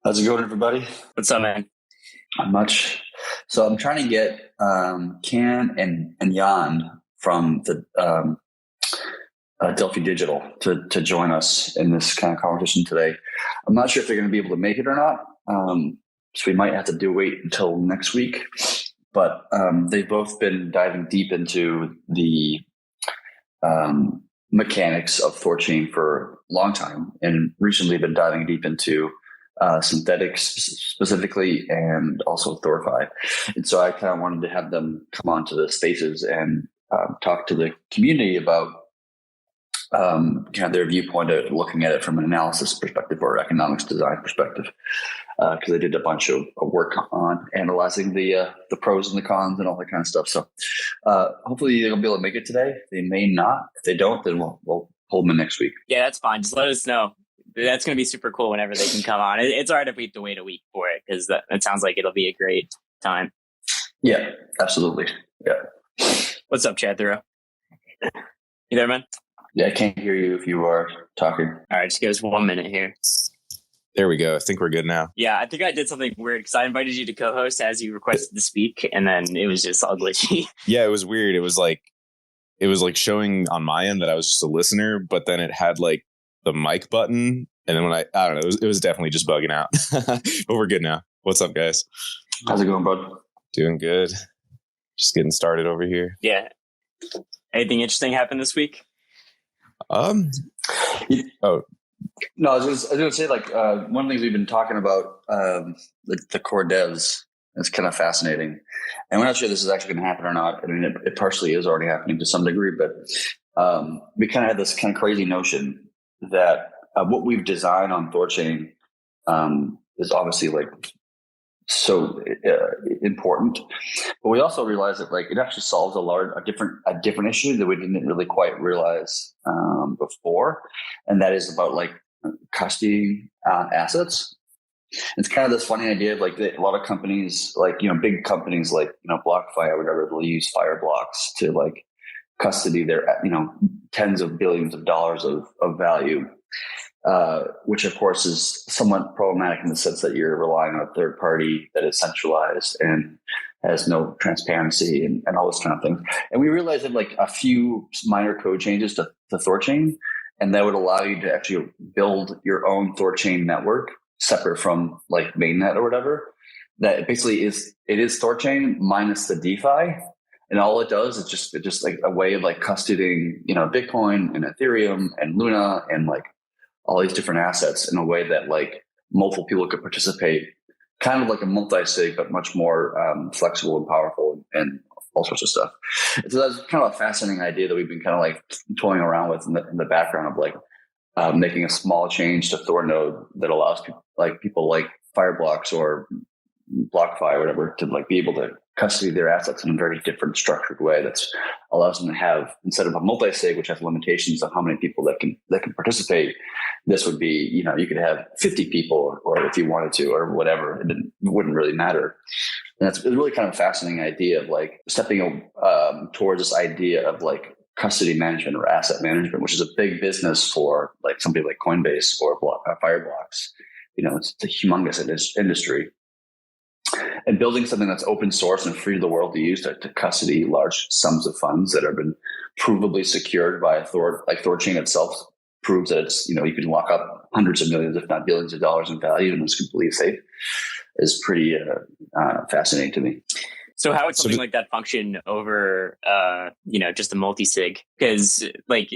How's it going, everybody? What's up, man? Not much. So I'm trying to get Can and Jan from the Delphi Digital to join us in this kind of conversation today. I'm not sure if they're going to be able to make it or not. So we might have to wait until next week. But they've both been diving deep into the mechanics of THORChain for a long time, and recently been diving deep into synthetics specifically, and also THORFi. And so I kind of wanted to have them come on to the spaces and talk to the community about kind of their viewpoint of looking at it from an analysis perspective or economics design perspective, because they did a bunch of work on analyzing the pros and the cons and all that kind of stuff. So hopefully they'll be able to make it today. They may not. If they don't, then we'll hold them in next week. Yeah, that's fine. Just let us know. That's going to be super cool whenever they can come on. It's all right if we have to wait a week for it, because it sounds like it'll be a great time. Yeah, absolutely. Yeah. What's up, Chad THOReau? You there, man? Yeah, I can't hear you if you are talking. All right, just give us 1 minute here. There we go. I think we're good now. Yeah, I think I did something weird because I invited you to co-host as you requested to speak, and then it was just all glitchy. Yeah, it was weird. It was like showing on my end that I was just a listener, but then it had like the mic button, and then when I don't know, it was definitely just bugging out. But we're good now. What's up, guys? How's it going, bud? Doing good. Just getting started over here. Yeah. Anything interesting happened this week? No, I was going to say, like, one of the things we've been talking about, the core devs, is kind of fascinating. And we're not sure this is actually going to happen or not. I mean, it partially is already happening to some degree, but we kind of had this kind of crazy notion that what we've designed on THORChain is obviously like so important, but we also realized that like it actually solves a different issue that we didn't really quite realize before, and that is about like custody assets. It's kind of this funny idea of like a lot of companies, like big companies like BlockFi or whatever, they'll use Fireblocks to like custody their tens of billions of dollars of value. Which of course is somewhat problematic in the sense that you're relying on a third party that is centralized and has no transparency and all this kind of thing. And we realized that like a few minor code changes to THORChain, and that would allow you to actually build your own THORChain network separate from like mainnet or whatever. That basically is THORChain minus the DeFi. And all it does is just like a way of like custodying, Bitcoin and Ethereum and Luna and like all these different assets in a way that like multiple people could participate, kind of like a multi-sig, but much more flexible and powerful and all sorts of stuff. So that's kind of a fascinating idea that we've been kind of like toying around with in the background of like making a small change to THORnode that allows people like Fireblocks or BlockFi or whatever to like be able to custody their assets in a very different structured way that allows them to have, instead of a multi-sig which has limitations on how many people that can participate, this would be you could have 50 people or if you wanted to or whatever, it wouldn't really matter. And it's a really kind of fascinating idea of like stepping towards this idea of like custody management or asset management, which is a big business for like somebody like Coinbase or Fireblocks. It's a humongous industry. And building something that's open source and free to the world to use to custody large sums of funds that have been provably secured by THORChain itself proves that it's, you can lock up hundreds of millions, if not billions of dollars in value, and it's completely safe, is pretty fascinating to me. So how would something like that function over, just a multi-sig? Because like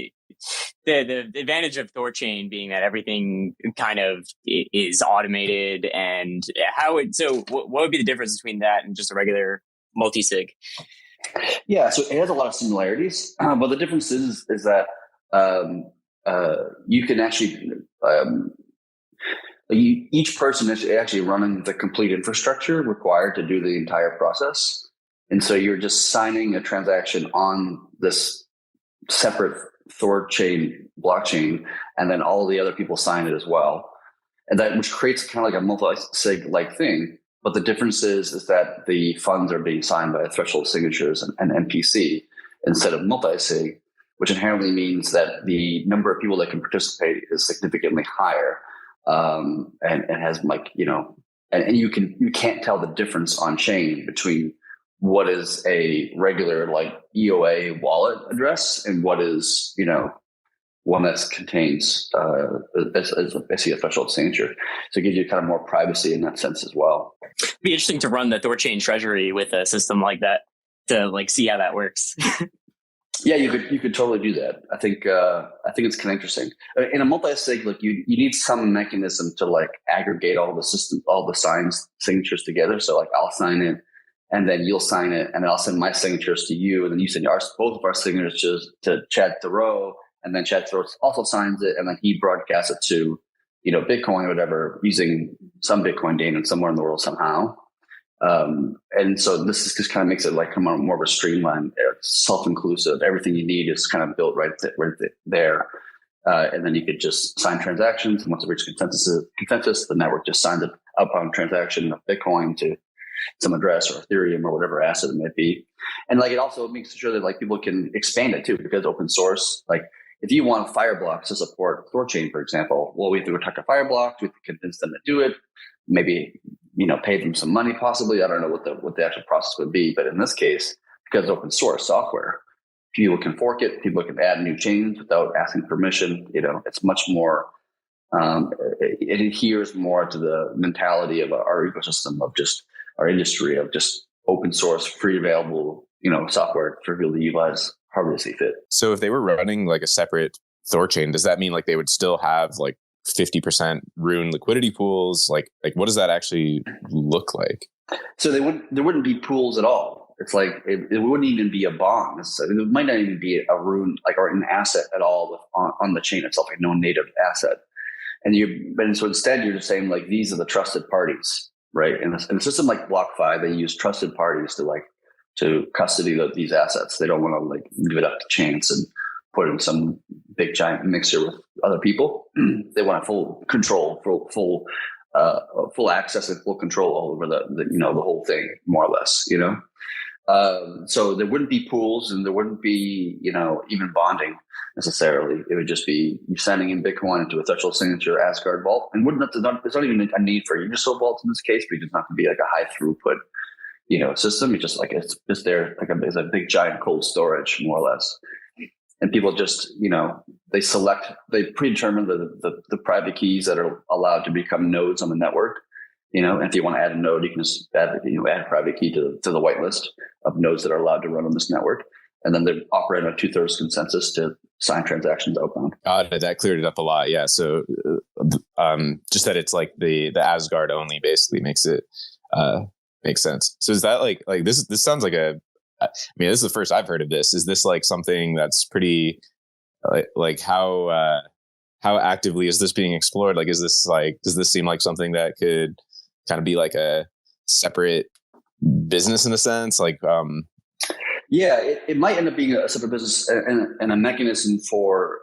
the advantage of THORChain being that everything kind of is automated, and what would be the difference between that and just a regular multi-sig? Yeah, so it has a lot of similarities, but the difference is that you can actually each person is actually running the complete infrastructure required to do the entire process. And so you're just signing a transaction on this separate THORChain blockchain, and then all the other people sign it as well. And that, which creates kind of like a multi-sig like thing. But the difference is that the funds are being signed by a threshold of signatures and MPC instead of multi-sig, which inherently means that the number of people that can participate is significantly higher. and has like, and you can't tell the difference on chain between what is a regular like EOA wallet address and what is, one that contains basically a threshold signature. So it gives you kind of more privacy in that sense as well. It'd be interesting to run the THORChain treasury with a system like that to like see how that works. Yeah, you could totally do that. I think it's kind of interesting. In a multi-sig, like you need some mechanism to like aggregate all the signs signatures together. So like I'll sign it, and then you'll sign it, and then I'll send my signatures to you, and then you send both of our signatures to Chad THOReau, and then Chad THOReau also signs it, and then he broadcasts it to Bitcoin or whatever using some Bitcoin daemon somewhere in the world somehow. And so this just kind of makes it like come on more of a streamlined, self-inclusive. Everything you need is kind of built right there. And then you could just sign transactions. And once it reaches consensus, the network just signs it up on transaction of Bitcoin to some address or Ethereum or whatever asset it might be. And like, it also makes sure that like people can expand it too, because open source, like if you want Fireblocks to support THORChain, for example, well, we have to go talk to Fireblocks. We have to convince them to do it. Maybe, pay them some money possibly. I don't know what the actual process would be. But in this case, because it's open source software, people can fork it. People can add new chains without asking permission. It's much more, it adheres more to the mentality of our ecosystem, of just our industry, of just open source, free available, software for people to utilize however they see fit. So if they were running like a separate THORChain, does that mean like they would still have like 50% Rune liquidity pools? Like what does that actually look like? So there wouldn't be pools at all. It's like it wouldn't even be a bond. It might not even be a Rune or an asset at all on the chain itself, like no native asset. And so instead you're just saying like these are the trusted parties, right? And in a system like BlockFi, they use trusted parties to custody these assets. They don't want to like give it up to chance and put in some big giant mixer with other people. They want full control, full access and full control over the whole thing, more or less. So there wouldn't be pools, and there wouldn't be even bonding necessarily. It would just be you sending in Bitcoin into a threshold signature Asgard vault, and there's not even a need for a Unisol vault in this case, but it doesn't have to be like a high throughput system. It's just like it's there like it's a big giant cold storage, more or less. And people just, they predetermine the private keys that are allowed to become nodes on the network. And if you want to add a node, you can just add a private key to the whitelist of nodes that are allowed to run on this network. And then they operate on a 2/3 consensus to sign transactions outbound. That cleared it up a lot. Yeah. So just that it's like the Asgard only basically makes it makes sense. So is that like this sounds like this is the first I've heard of this. Is this like something that's pretty like how actively is this being explored? Like, does this seem like something that could kind of be like a separate business in a sense? Like, yeah, it might end up being a separate business and a mechanism for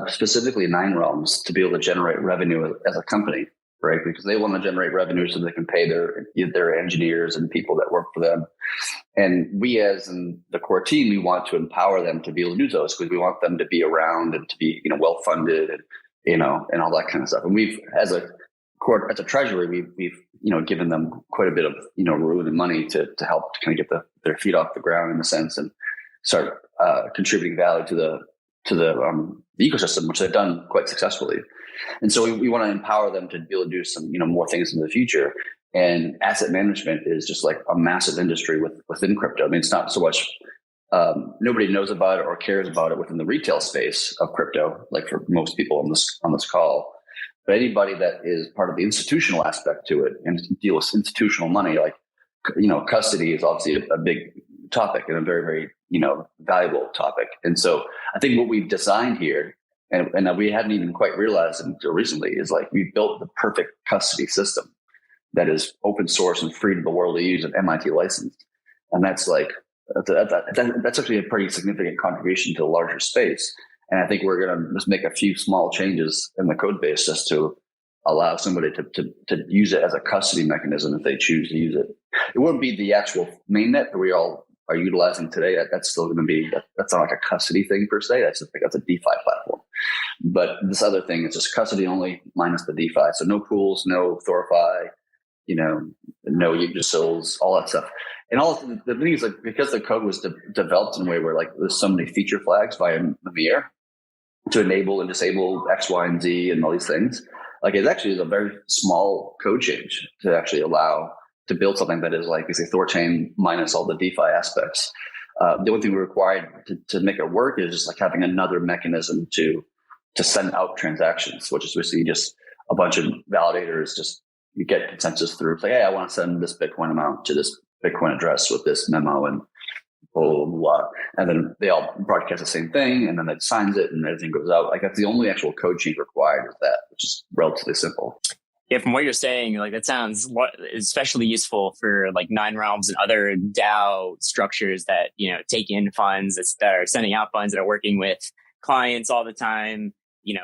specifically Nine Realms to be able to generate revenue as a company. Right, because they want to generate revenue so they can pay their engineers and people that work for them. And we, as in the core team, we want to empower them to be able to do those, because we want them to be around and to be well funded and and all that kind of stuff. And we've as a treasury, we've given them quite a bit of Rune and money to help to kind of get their feet off the ground in a sense and start contributing value to the ecosystem, which they've done quite successfully. And so we want to empower them to be able to do some, more things in the future. And asset management is just like a massive industry within crypto. I mean, it's not so much, nobody knows about it or cares about it within the retail space of crypto, like for most people on this call. But anybody that is part of the institutional aspect to it and deal with institutional money, like, custody is obviously a big topic and a very, very, valuable topic. And so I think what we've designed here, and we hadn't even quite realized until recently, is like we built the perfect custody system that is open source and free to the world to use and MIT licensed. And that's like, that's actually a pretty significant contribution to the larger space. And I think we're going to just make a few small changes in the code base just to allow somebody to use it as a custody mechanism if they choose to use it. It wouldn't be the actual mainnet that we all are utilizing today. That's still going to be, that's not like a custody thing per se. That's a DeFi platform. But this other thing is just custody only minus the DeFi. So no pools, no THORFi, no Yggdrasils, all that stuff. And all the thing is, like, because the code was developed in a way where like there's so many feature flags via Mimir to enable and disable X, Y, and Z and all these things. Like, it actually is a very small code change to actually allow to build something that is like, we say, THORChain minus all the DeFi aspects. The only thing we required to make it work is just like having another mechanism to send out transactions, which is basically just a bunch of validators. Just you get consensus through. It's like, hey, I want to send this Bitcoin amount to this Bitcoin address with this memo and blah, blah, blah. And then they all broadcast the same thing, and then it signs it and everything goes out. Like, that's the only actual code change required is that, which is relatively simple. Yeah, from what you're saying, like, that sounds especially useful for like Nine Realms and other DAO structures that, take in funds, that are sending out funds, that are working with clients all the time,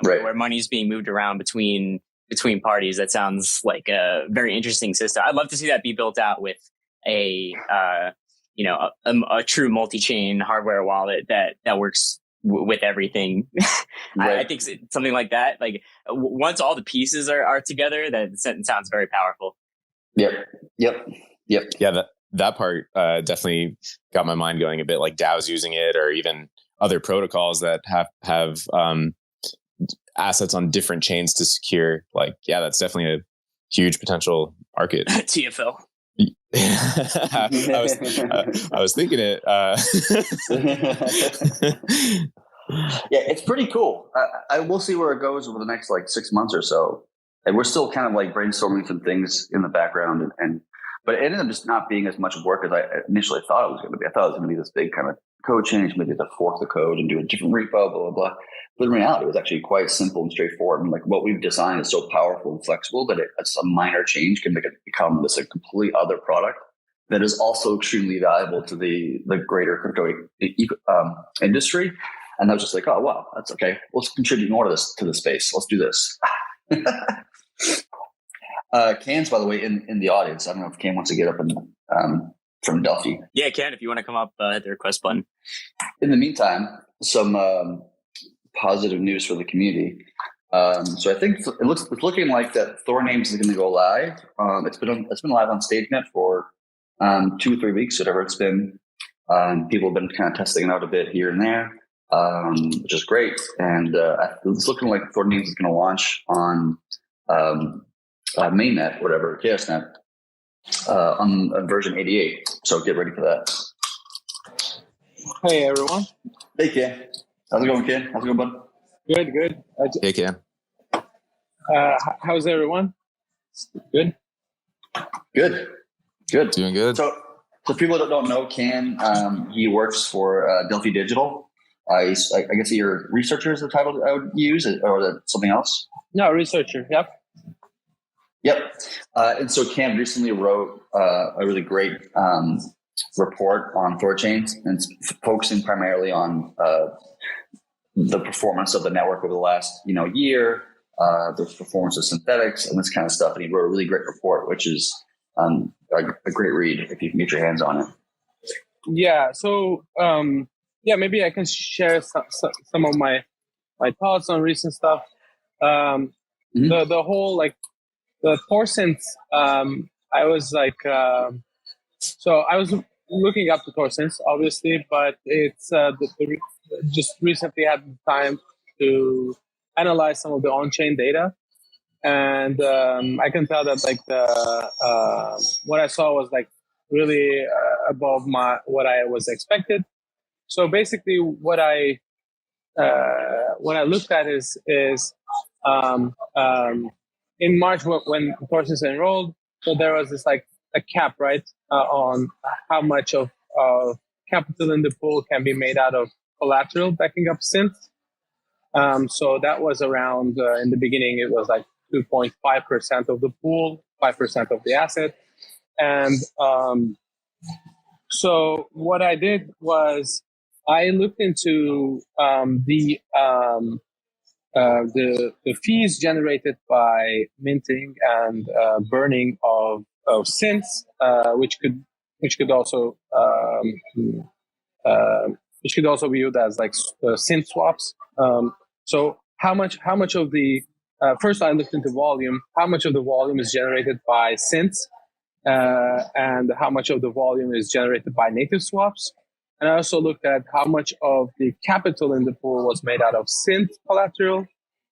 right, where money's being moved around between parties. That sounds like a very interesting system. I'd love to see that be built out with a true multi-chain hardware wallet that works with everything. right. I think something like that, like once all the pieces are together, that sounds very powerful. Yep. Yeah, that part definitely got my mind going a bit. Like DAOs using it, or even other protocols that have assets on different chains to secure. Like, yeah, that's definitely a huge potential market. TFL. I was thinking it. Yeah, it's pretty cool. I will see where it goes over the next like 6 months or so. And we're still kind of like brainstorming some things in the background, but it ended up just not being as much work as I initially thought it was going to be. I thought it was going to be this big kind of code change, maybe to fork the code and do a different repo, blah, blah, blah. But in reality, it was actually quite simple and straightforward. And like, what we've designed is so powerful and flexible that it's a minor change can make it become this a complete other product that is also extremely valuable to the greater crypto industry. And I was just like, oh, wow, that's okay. Let's contribute more to the space. Let's do this. Can's, by the way, in the audience. I don't know if Can wants to get up from Delphi. Yeah, Can, if you want to come up, hit the request button. In the meantime, some positive news for the community. So I think it's looking like that THORnames is going to go live. It's been live on StageNet for 2 or 3 weeks, whatever it's been. People have been kind of testing it out a bit here and there, which is great. And it's looking like THORnames is going to launch on mainnet, whatever, KSNet, on version 88. So get ready for that. Hey, everyone. Hey, Ken. How's it going, Ken? How's it going, bud? Good. Hey, Cam. How's everyone? Good. Doing good. So people that don't know Ken, he works for Delphi Digital. I guess your researcher is the title I would use, or something else? No, researcher. Yep. And so Cam recently wrote a really great report on THORChain, and it's focusing primarily on the performance of the network over the last year, the performance of synthetics, and this kind of stuff. And he wrote a really great report, which is a great read if you can get your hands on it. Yeah. So maybe I can share some of my thoughts on recent stuff. The whole the THORchain. I was so I was looking up the THORchain, obviously, but it's just recently had the time to analyze some of the on-chain data, and I can tell that what I saw was really above what I was expected. So basically, what I looked at is in March when THORchain enrolled, so there was this a cap, right, on how much of capital in the pool can be made out of collateral backing up synth. So that was around in the beginning, it was 2.5% of the pool, 5% of the asset, and so what I did was I looked into the fees generated by minting and burning of synths, which could also be viewed as synth swaps. So how much of the first I looked into volume, how much of the volume is generated by synths, and how much of the volume is generated by native swaps. And I also looked at how much of the capital in the pool was made out of synth collateral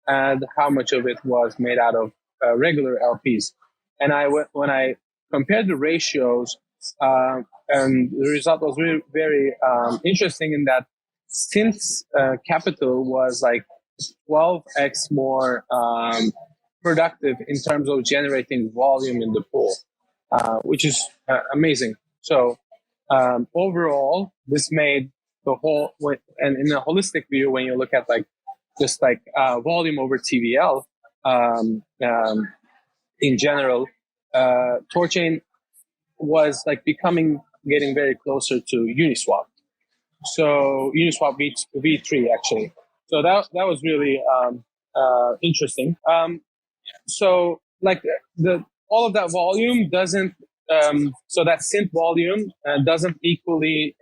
and how much of it was made out of regular LPs. And when I compared the ratios, and the result was very, very interesting in that synth's capital was like 12x more productive in terms of generating volume in the pool, which is amazing. So overall, this made the whole, and in a holistic view, when you look at like just like volume over TVL in general, THORChain was like getting very closer to Uniswap. So Uniswap v3 actually. So that was really interesting. So like all of that volume doesn't, so that synth volume doesn't equally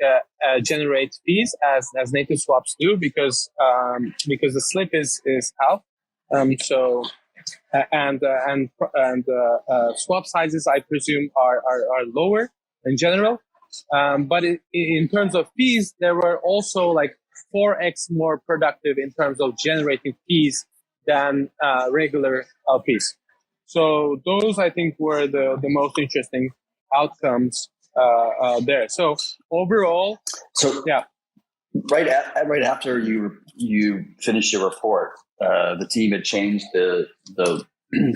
generate fees as native swaps do because the slip is half. So and swap sizes, I presume, are lower in general. But in terms of fees, there were also like 4x more productive in terms of generating fees than regular LPs. So those, I think, were the most interesting outcomes there. So overall, yeah. Right after you finished your report, the team had changed the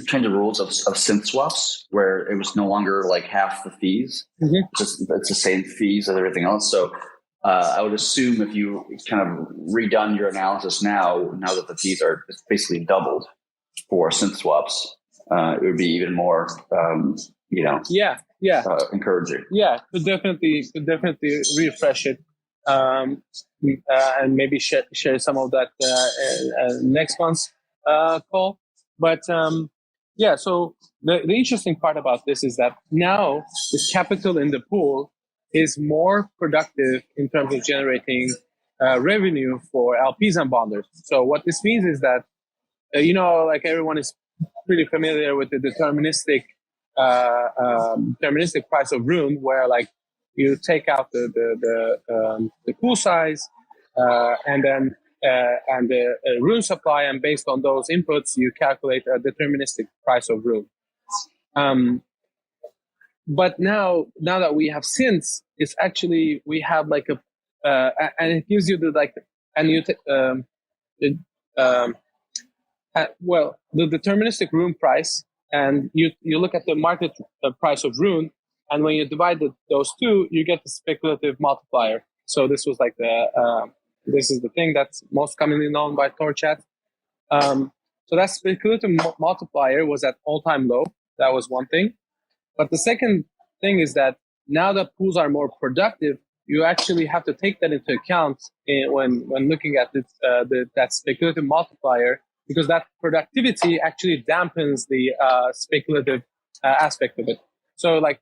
kind of rules of synth swaps, where it was no longer like half the fees. Mm-hmm. It's the same fees as everything else. So I would assume if you kind of redone your analysis now that the fees are basically doubled for synth swaps, it would be even more, encouraging. Yeah, could definitely refresh it. And maybe share some of that next month's call. But so the interesting part about this is that now the capital in the pool is more productive in terms of generating revenue for LPs and bonders. So what this means is that, like everyone is pretty familiar with the deterministic price of Rune, where like you take out the pool size and then the Rune supply, and based on those inputs, you calculate a deterministic price of Rune. But now that we have synths, it's actually we have like and it gives you the deterministic Rune price, and you look at the market price of Rune. And when you divide those two, you get the speculative multiplier. So this was like this is the thing that's most commonly known by THORchat. So that speculative multiplier was at all-time low. That was one thing. But the second thing is that now that pools are more productive, you actually have to take that into account when looking at that speculative multiplier, because that productivity actually dampens the speculative aspect of it. So like,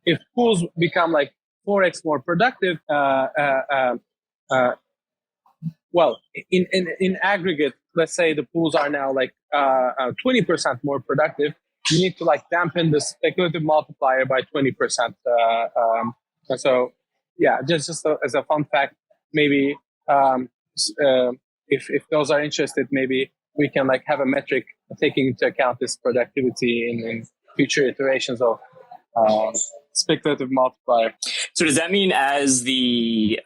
if pools become like 4x more productive, in aggregate, let's say the pools are now like 20% more productive, you need to like dampen the speculative multiplier by 20%. So yeah, just as a fun fact, maybe if those are interested, maybe we can like have a metric taking into account this productivity in future iterations of speculative multiplier. So does that mean as the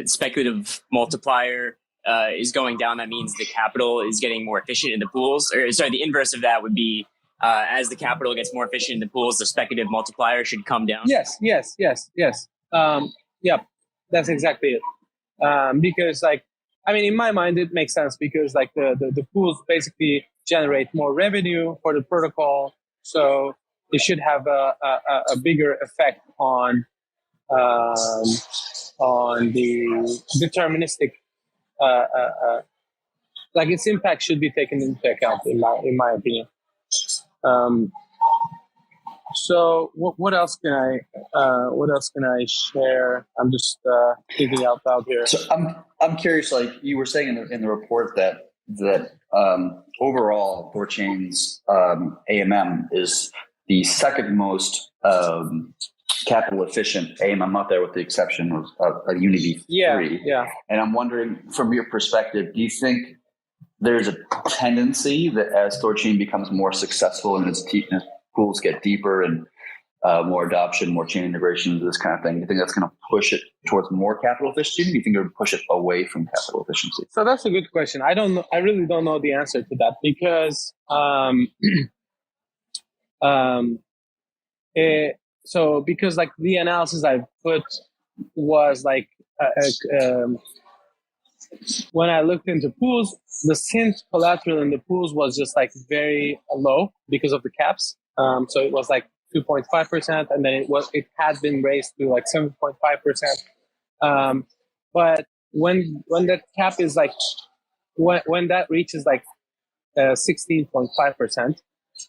speculative multiplier is going down, that means the capital is getting more efficient in the pools? Or sorry, the inverse of that would be as the capital gets more efficient in the pools, the speculative multiplier should come down? Yes. That's exactly it. Because like, I mean, in my mind, it makes sense because like the pools basically generate more revenue for the protocol. So it should have a bigger effect on the deterministic, like its impact should be taken into account in my opinion. So what else can I share? I'm just thinking out loud here. So I'm curious. Like you were saying in the report that that overall THORChain's AMM is the second most capital efficient AMM out there, with the exception of a Unity 3. Yeah. And I'm wondering, from your perspective, do you think there's a tendency that as THORChain becomes more successful and its pools get deeper and more adoption, more chain integration, this kind of thing, do you think that's going to push it towards more capital efficiency? Do you think it would push it away from capital efficiency? So that's a good question. I don't know. I really don't know the answer to that, because because like the analysis I put was like when I looked into pools, the synth collateral in the pools was just like very low because of the caps. So it was like 2.5%, and then it had been raised to like 7.5%. But when that cap is like when that reaches like 16.5%,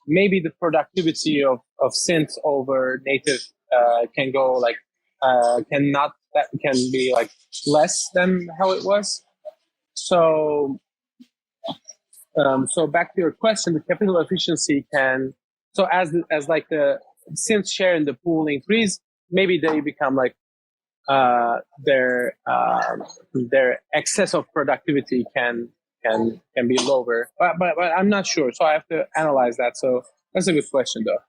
maybe the productivity of synths over native can go like can be like less than how it was. So back to your question, the capital efficiency can, so as like the synth share in the pool increase, maybe they become like their excess of productivity can be lower, but I'm not sure, so I have to analyze that. So that's a good question though.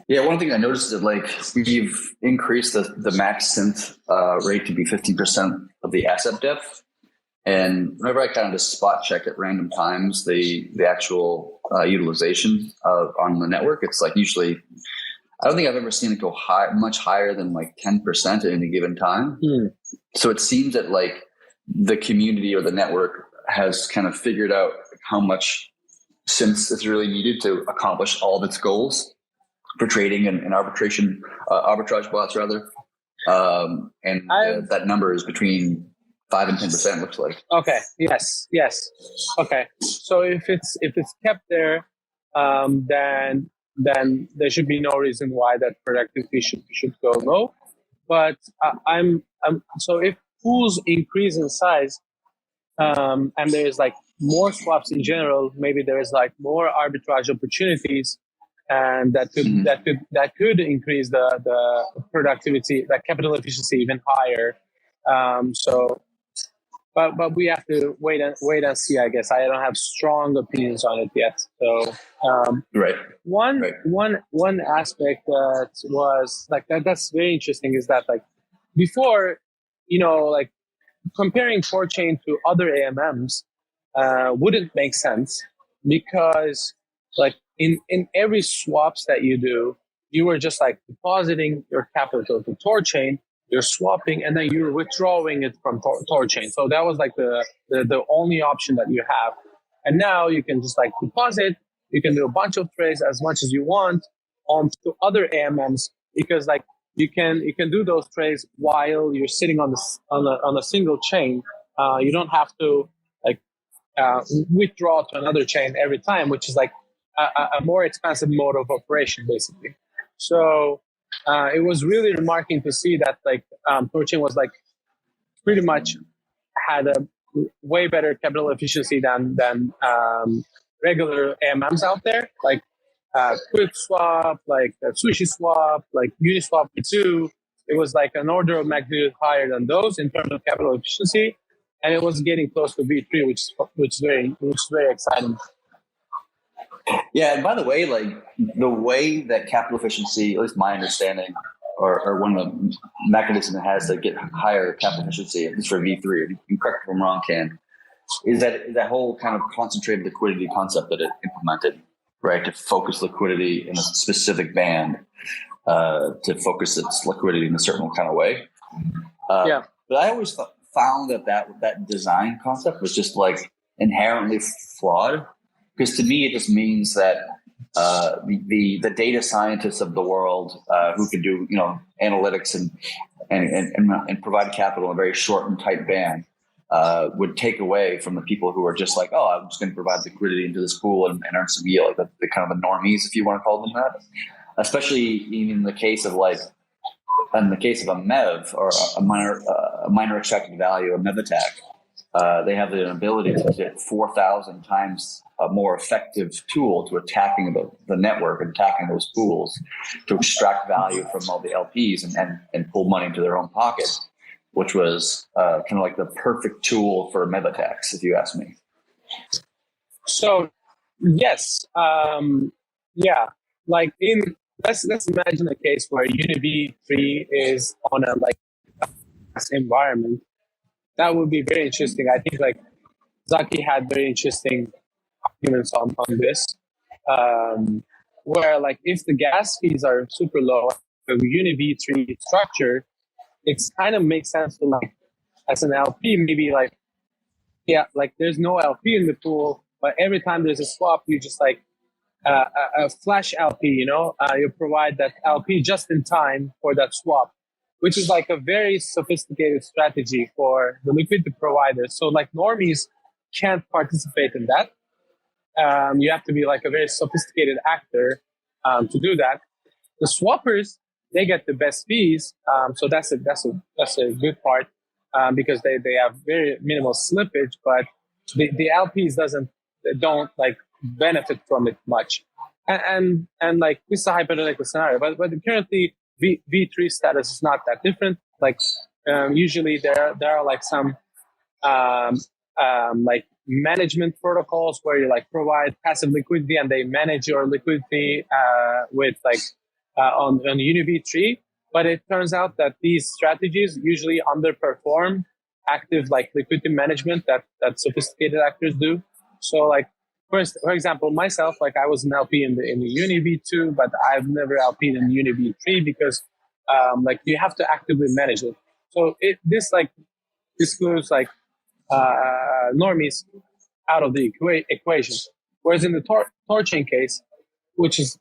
Yeah, one thing I noticed is that like we've increased the max synth rate to be 15% of the asset depth. And whenever I kind of just spot check at random times the actual utilization on the network, it's like usually, I don't think I've ever seen it go much higher than like 10% at any given time. So it seems that like the community or the network has kind of figured out how much synths is really needed to accomplish all of its goals for trading and arbitration, arbitrage bots rather. That number is between 5 and 10%, looks like. Okay. Yes. Okay. So if it's kept there, then there should be no reason why that productivity should go low. But so if pools increase in size, and there's like more swaps in general, maybe there is like more arbitrage opportunities, and that could increase the productivity, the capital efficiency even higher. But we have to wait and see, I guess. I don't have strong opinions on it yet. So one aspect that was like that's very interesting is that like before, like comparing THORChain to other AMMs wouldn't make sense, because like in every swaps that you do, you were just like depositing your capital to THORChain, you're swapping, and then you're withdrawing it from THORChain. So that was like the only option that you have. And now you can just like deposit, you can do a bunch of trades as much as you want on to other AMMs, because like you can do those trades while you're sitting on a single chain. You don't have to like withdraw to another chain every time, which is like a more expensive mode of operation, basically. So it was really remarkable to see that like THORChain was like pretty much had a way better capital efficiency than regular AMMs out there, like QuickSwap, like SushiSwap, like Uniswap 2. It was like an order of magnitude higher than those in terms of capital efficiency, and it was getting close to V3, which is very exciting. Yeah, and by the way, like the way that capital efficiency, at least my understanding, or one of the mechanisms it has to get higher capital efficiency, at least for V3, you can correct me if I'm wrong, Ken, is that whole kind of concentrated liquidity concept that it implemented, right, to focus liquidity in a specific band, to focus its liquidity in a certain kind of way. But I always found that design concept was just like inherently flawed. Because to me, it just means that the data scientists of the world who can do analytics and provide capital in a very short and tight band would take away from the people who are just like, oh, I'm just going to provide liquidity into this pool and earn some yield, like the kind of the normies, if you want to call them that. Especially in the case of like in the case of a MEV or a minor extracted value, a MEV attack, they have the ability to get 4,000 times a more effective tool to attacking the network and attacking those pools to extract value from all the LPs and pull money into their own pocket, which was kind of like the perfect tool for MEV attacks, if you ask me. So, yes, yeah, like let's imagine a case where UniV3 is on a like environment. That would be very interesting. I think like Zaki had very interesting arguments on this, where like if the gas fees are super low, the UniV3 structure, it's kind of makes sense to like as an LP maybe like like there's no LP in the pool, but every time there's a swap, you just like a flash LP, you provide that LP just in time for that swap, which is like a very sophisticated strategy for the liquidity providers. So like normies can't participate in that. You have to be like a very sophisticated actor to do that. The swappers, they get the best fees, so that's a good part because they have very minimal slippage, but the LPs don't like benefit from it much. And like this is a hypothetical scenario, but currently V3 status is not that different. Like usually there are like some like management protocols where you like provide passive liquidity and they manage your liquidity with like on UniV3. But it turns out that these strategies usually underperform active like liquidity management that sophisticated actors do. So like for example, myself, like I was an LP in the UniV2, but I've never LP'd in UniV3 because like you have to actively manage it. So this excludes like normies out of the equation. Whereas in the THORChain case, which is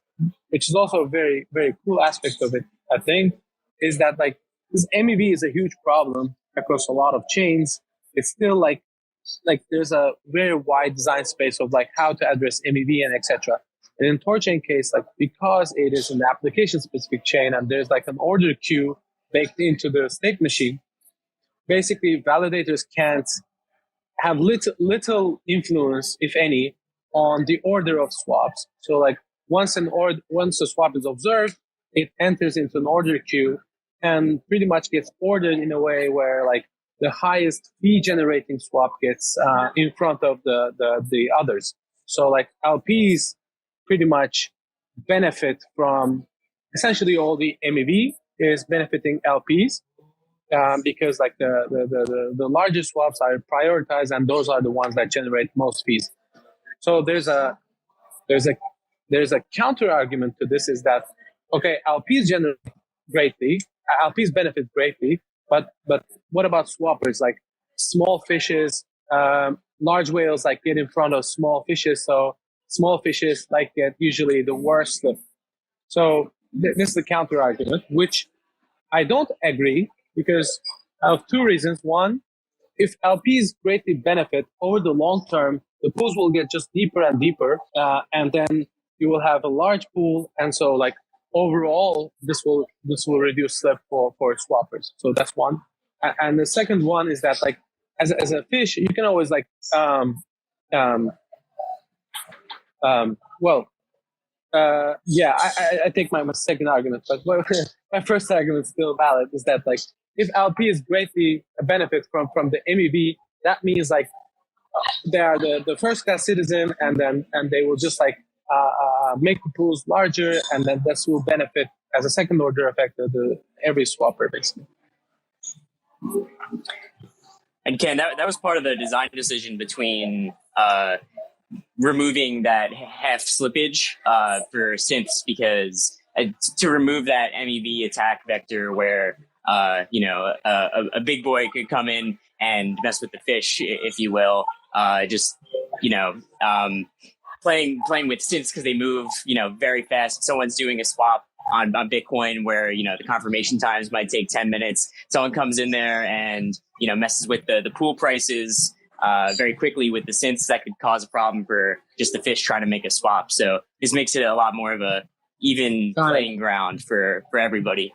also a very, very cool aspect of it, I think, is that like this MEV is a huge problem across a lot of chains. It's still like there's a very wide design space of like how to address MEV and etc. And in THORChain case, like because it is an application specific chain and there's like an order queue baked into the state machine, basically validators can't have little influence, if any, on the order of swaps. So like once a swap is observed, it enters into an order queue and pretty much gets ordered in a way where like the highest fee generating swap gets in front of the others. So like LPs pretty much benefit from essentially all the MEV is benefiting LPs. Because like the larger swaps are prioritized and those are the ones that generate most fees. So there's a counter argument to this is that okay, LPs generate greatly, LPs benefit greatly, but what about swappers? Like small fishes, large whales like get in front of small fishes, so small fishes like get usually the worst slip. So this is the counter argument, which I don't agree. Because of two reasons. One, if LPs greatly benefit over the long term, the pools will get just deeper and deeper, and then you will have a large pool, and so like overall, this will reduce slip for swappers. So that's one. And the second one is that like as a fish, you can always like I take my second argument, but my first argument is still valid. Is that like if LPs greatly benefit from the MEV, that means like they are the first class citizen, and they will just like make the pools larger, and then this will benefit as a second order effect of every swapper basically. And Ken, that was part of the design decision between removing that half slippage for synths, because to remove that MEV attack vector where a big boy could come in and mess with the fish, if you will, playing with synths because they move very fast. Someone's doing a swap on Bitcoin where the confirmation times might take 10 minutes. Someone comes in there and messes with the pool prices very quickly with the synths. That could cause a problem for just the fish trying to make a swap. So this makes it a lot more of a even playing ground for everybody.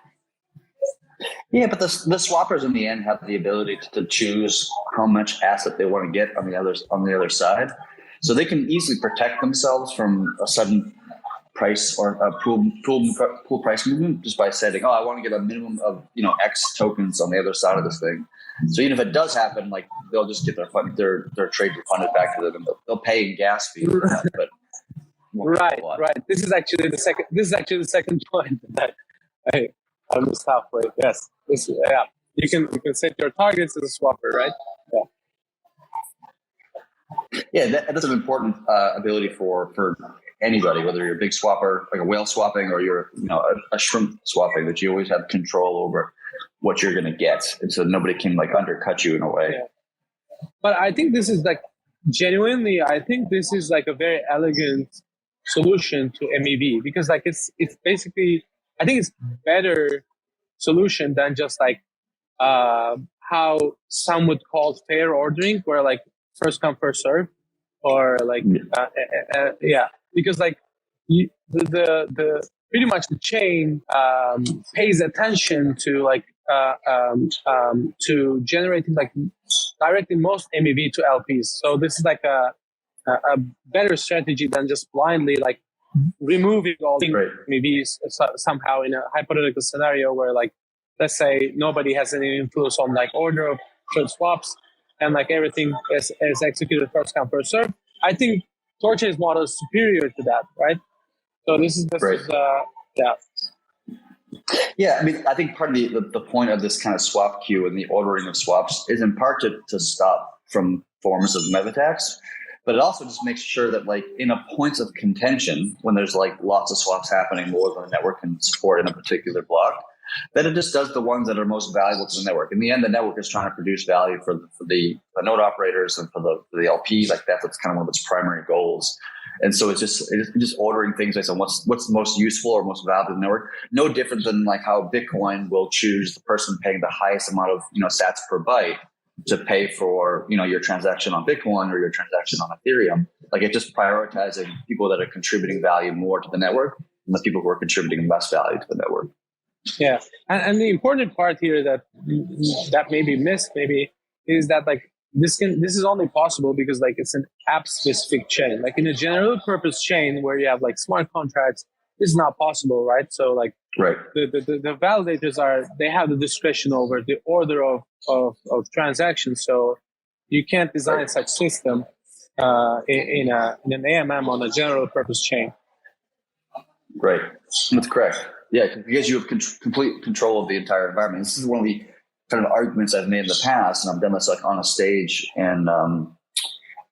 Yeah, but the swappers in the end have the ability to choose how much asset they want to get on the other side, so they can easily protect themselves from a sudden price or a pool price movement just by setting, oh, I want to get a minimum of X tokens on the other side of this thing. So even if it does happen, like they'll just get their trade refunded back to them, and they'll pay in gas fees for that, but right. This is actually the second point that I missed halfway. Yes, you can set your targets as a swapper, right? Yeah, that's an important ability for anybody, whether you're a big swapper, like a whale swapping, or you're a shrimp swapping, that you always have control over what you're going to get, and so nobody can like undercut you in a way. Yeah. But I think this is like genuinely, I think this is like a very elegant solution to MEV, because like it's basically, I think it's better solution than just like how some would call fair ordering, where like first come first serve, or like because like the pretty much the chain pays attention to like to generating like directing most MEV to LPs. So this is like a better strategy than just blindly like removing all the MEVs somehow in a hypothetical scenario where, like, let's say nobody has any influence on like order of short swaps, and like everything is executed first come first serve. I think THORChain's model is superior to that, right? So this is Yeah, I mean, I think part of the point of this kind of swap queue and the ordering of swaps is in part to stop from forms of meta tax, but it also just makes sure that, like, in a points of contention, when there's like lots of swaps happening, more than the network can support in a particular block, that it just does the ones that are most valuable to the network. In the end, the network is trying to produce value for the node operators and for the LPs. Like that's kind of one of its primary goals. And so it's just ordering things based on what's most useful or most valuable to the network. No different than like how Bitcoin will choose the person paying the highest amount of sats per byte to pay for your transaction on Bitcoin or your transaction on Ethereum. Like it's just prioritizing people that are contributing value more to the network than the people who are contributing less value to the network. Yeah, and the important part here that may be missed maybe is that like this is only possible because like it's an app specific chain. Like in a general purpose chain where you have like smart contracts, this is not possible, right? So like the validators they have the discretion over the order of transactions. So you can't design such system in an AMM on a general purpose chain. Right, that's correct. Yeah, because you have complete control of the entire environment. This is one of the kind of arguments I've made in the past, and I've done this like on a stage and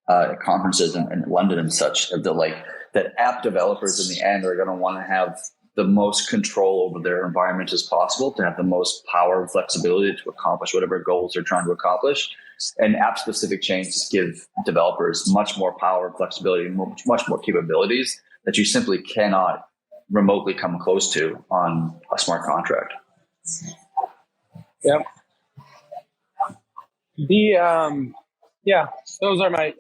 at conferences in London and such. That app developers in the end are going to want to have the most control over their environment as possible, to have the most power and flexibility to accomplish whatever goals they're trying to accomplish. And app-specific chains give developers much more power and flexibility, and much more capabilities that you simply cannot remotely come close to on a smart contract. Yep. Those are my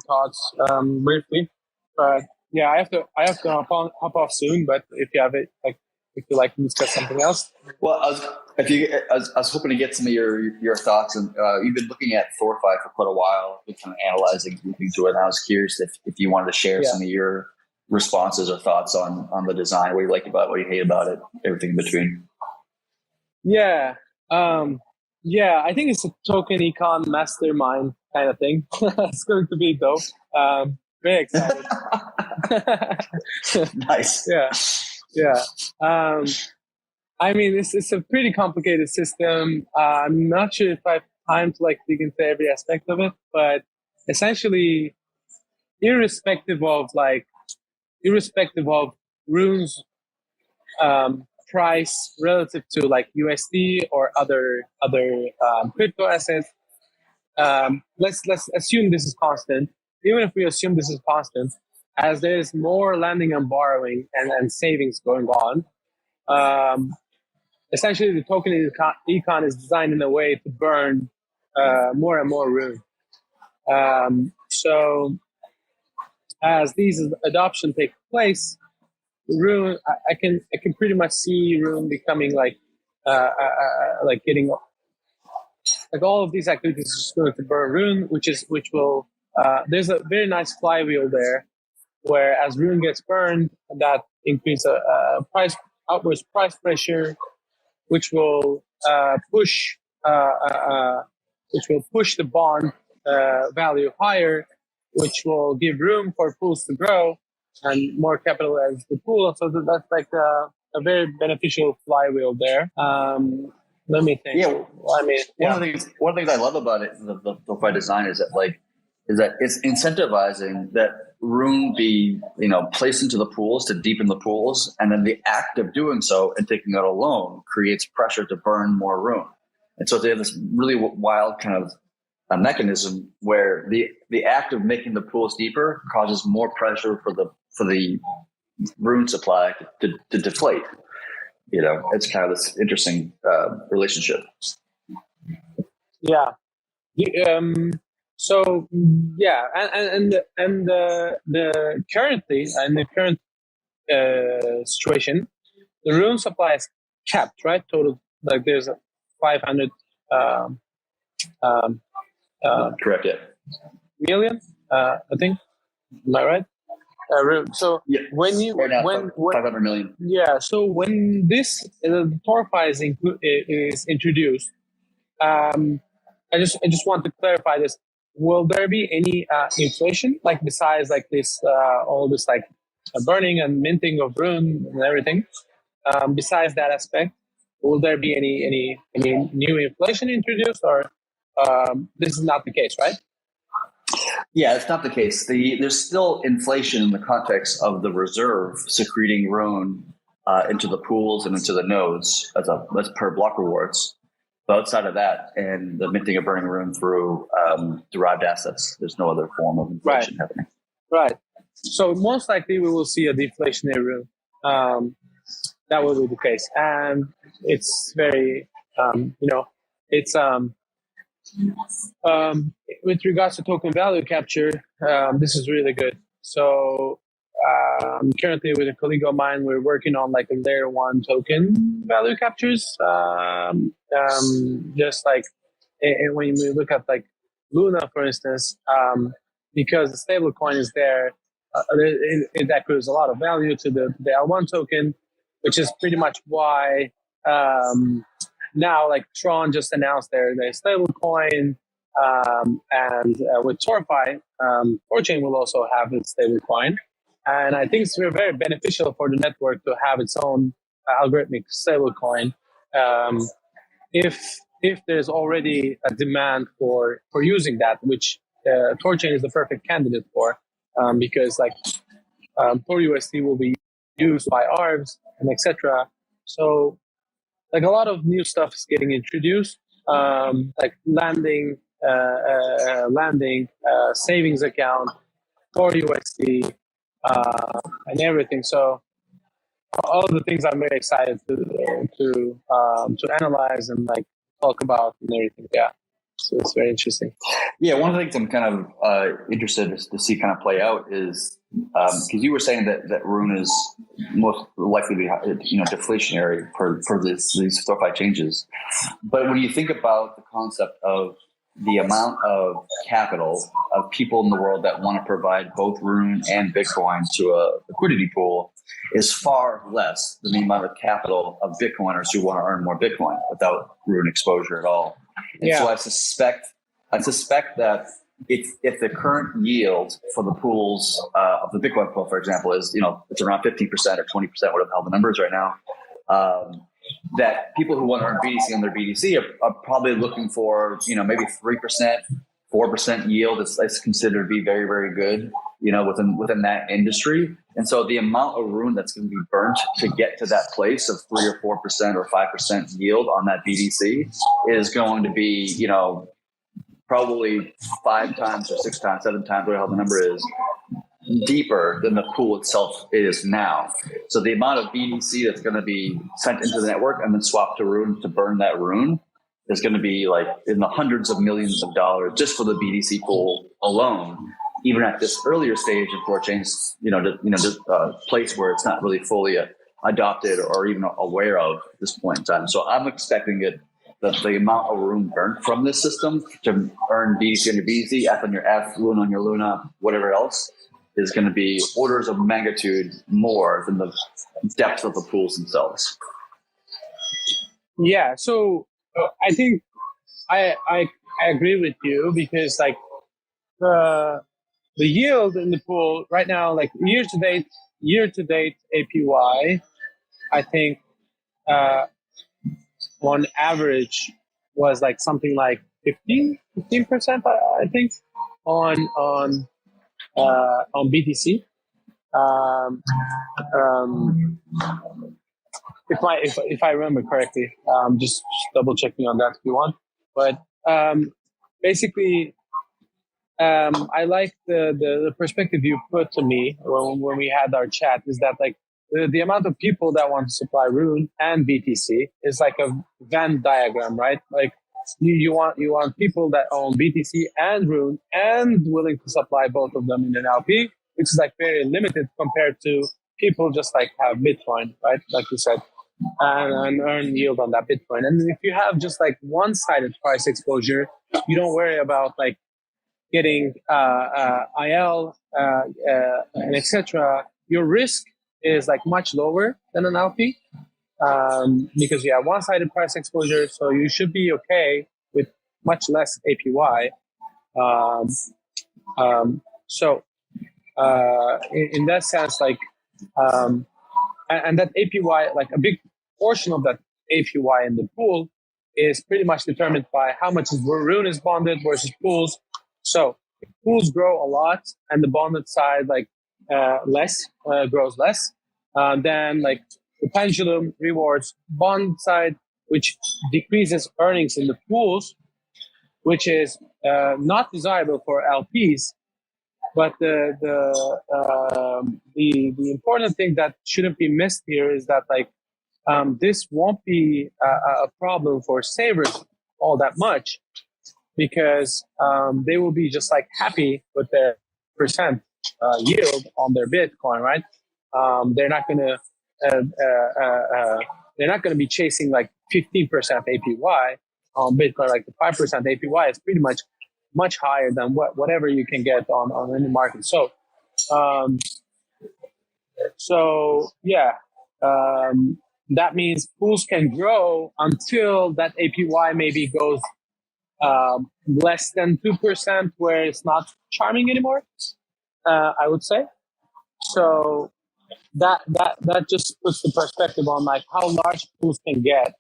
thoughts briefly. But yeah, I have to hop off soon. But if you have it, like if you like to discuss something else. Well, I was hoping to get some of your thoughts, and you've been looking at THORFi for quite a while, been kind of analyzing, looking to it. And I was curious if you wanted to share some of your responses or thoughts on the design, what you like about it, what you hate about it, everything in between. Yeah. I think it's a token econ mastermind kind of thing. It's going to be dope. Very excited. Nice. Yeah. I mean, it's a pretty complicated system. I'm not sure if I have time to like dig into every aspect of it, but essentially, irrespective of Rune's price relative to like USD or other crypto assets, let's assume this is constant. Even if we assume this is constant, as there is more lending and borrowing and savings going on, essentially the token econ is designed in a way to burn more and more Rune. So as these adoption take place, Rune, I can pretty much see Rune becoming like like getting like all of these activities is going to burn rune, which will there's a very nice flywheel there, where as rune gets burned, that increases outwards price pressure, which will push the bond value higher, which will give room for pools to grow and more capital as the pool. So that's like a very beneficial flywheel there. Let me think. Yeah, one of the things I love about it, by design, is that it's incentivizing that rune be placed into the pools to deepen the pools, and then the act of doing so and taking out a loan creates pressure to burn more rune. And so they have this really wild kind of a mechanism where the act of making the pools deeper causes more pressure for the rune supply to deflate. It's kind of this interesting relationship. Yeah. So yeah, and the currently in the current situation, the rune supply is capped, right? Total, like there's 500 correct, yeah. million, I think. Am I right? So yeah. When you right now, when 500 million. Yeah, so when this THORify is introduced, I just want to clarify this. Will there be any inflation, like besides like this all this like burning and minting of rune and everything? Besides that aspect, will there be any new inflation introduced, or this is not the case, right? Yeah, it's not the case. There's still inflation in the context of the reserve secreting rune into the pools and into the nodes as per block rewards. But outside of that, and the minting of burning rune through derived assets, there's no other form of inflation happening. Right. So most likely we will see a deflationary rune. That will be the case, and it's very it's with regards to token value capture, this is really good. So currently with a colleague of mine, we're working on like a layer 1 token value captures. Just like, and when we look at like Luna, for instance, because the stable coin is there, it accrues a lot of value to the L1 token, which is pretty much why now like Tron just announced their stable coin, and with THORify, THORChain will also have its stable coin. And I think it's very beneficial for the network to have its own algorithmic stable coin. If there's already a demand for using that, which THORChain is the perfect candidate for, because like THORUSD will be used by ARBs and etc. So like a lot of new stuff is getting introduced, like landing, savings account, THORUSD, and everything. So all of the things I'm very excited to analyze and like talk about and everything. Yeah, so it's very interesting. Yeah, one of the things I'm kind of interested to see kind of play out is because you were saying that rune is most likely to be deflationary for these THORify changes, but when you think about the concept of the amount of capital of people in the world that want to provide both rune and Bitcoin to a liquidity pool is far less than the amount of capital of Bitcoiners who want to earn more Bitcoin without rune exposure at all. And so I suspect that if the current yield for the pools of the Bitcoin pool, for example, is it's around 15% or 20%, whatever the hell the number is right now, that people who want to earn BTC on their BTC are probably looking for maybe 3%, 4% yield is considered to be very, very good within that industry. And so the amount of rune that's going to be burnt to get to that place of 3 or 4% or 5% yield on that BTC is going to be probably 5 times or 6 times, 7 times, whatever the number is, deeper than the pool itself is now. So the amount of BTC that's going to be sent into the network and then swapped to rune to burn that rune is going to be like in the hundreds of millions of dollars just for the BTC pool alone. Even at this earlier stage of THORChain's, place where it's not really fully a adopted or even aware of at this point in time. So I'm expecting that the amount of room burnt from this system to earn BTC on your BTC, F on your F, Luna on your Luna, whatever else, is going to be orders of magnitude more than the depth of the pools themselves. Yeah, so I think I agree with you, because like the yield in the pool right now, like year to date APY, I think on average was like something like 15%, I think, on BTC. If I remember correctly, just double checking on that if you want. But basically, I like the perspective you put to me when we had our chat, is that like the amount of people that want to supply Rune and BTC is like a Venn diagram, right? Like you want people that own BTC and Rune and willing to supply both of them in an LP, which is like very limited compared to people just like have Bitcoin, right? Like you said, and earn yield on that Bitcoin. And if you have just like one-sided price exposure, you don't worry about like getting IL and etc. Your risk is like much lower than an LP, because you have one-sided price exposure, so you should be okay with much less APY. So in that sense, like, and that APY, like a big portion of that APY in the pool is pretty much determined by how much Rune is bonded versus pools. So if pools grow a lot and the bonded side like grows less, then like the pendulum rewards bond side, which decreases earnings in the pools, which is not desirable for LPs. But the important thing that shouldn't be missed here is that like this won't be a problem for savers all that much, because they will be just like happy with their percent yield on their Bitcoin, right? They're not gonna be chasing like 15% APY on Bitcoin. Like the 5% APY is pretty much higher than whatever you can get on any market. So that means pools can grow until that APY maybe goes less than 2%, where it's not charming anymore, I would say. So that just puts the perspective on like how large pools can get.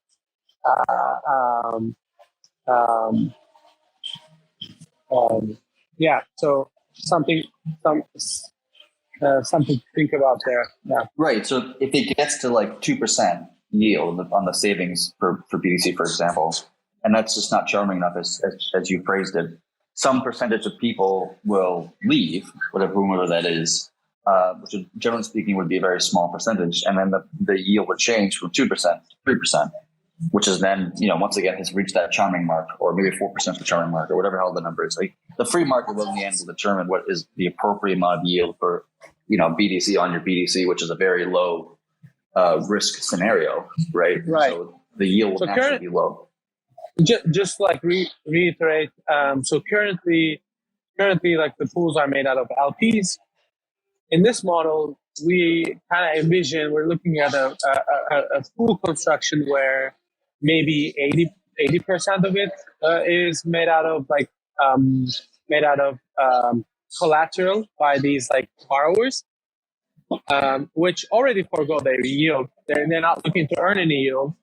So something to think about there. Yeah. Right. So if it gets to like 2% yield on the savings for BTC, for example, and that's just not charming enough as you phrased it, some percentage of people will leave, whomever that is, which generally speaking would be a very small percentage, and then the yield would change from 2% to 3%, which is then, once again has reached that charming mark, or maybe 4% the charming mark, or whatever hell the number is. Like the free market will in the end will determine what is the appropriate amount of yield for BTC on your BTC, which is a very low risk scenario, right? Right. So the yield will naturally be low. Just like reiterate. So currently, like the pools are made out of LPs. In this model, we kind of envision we're looking at a pool construction where maybe 80% of it is made out of collateral by these like borrowers, which already forego their yield. They're not looking to earn any yield,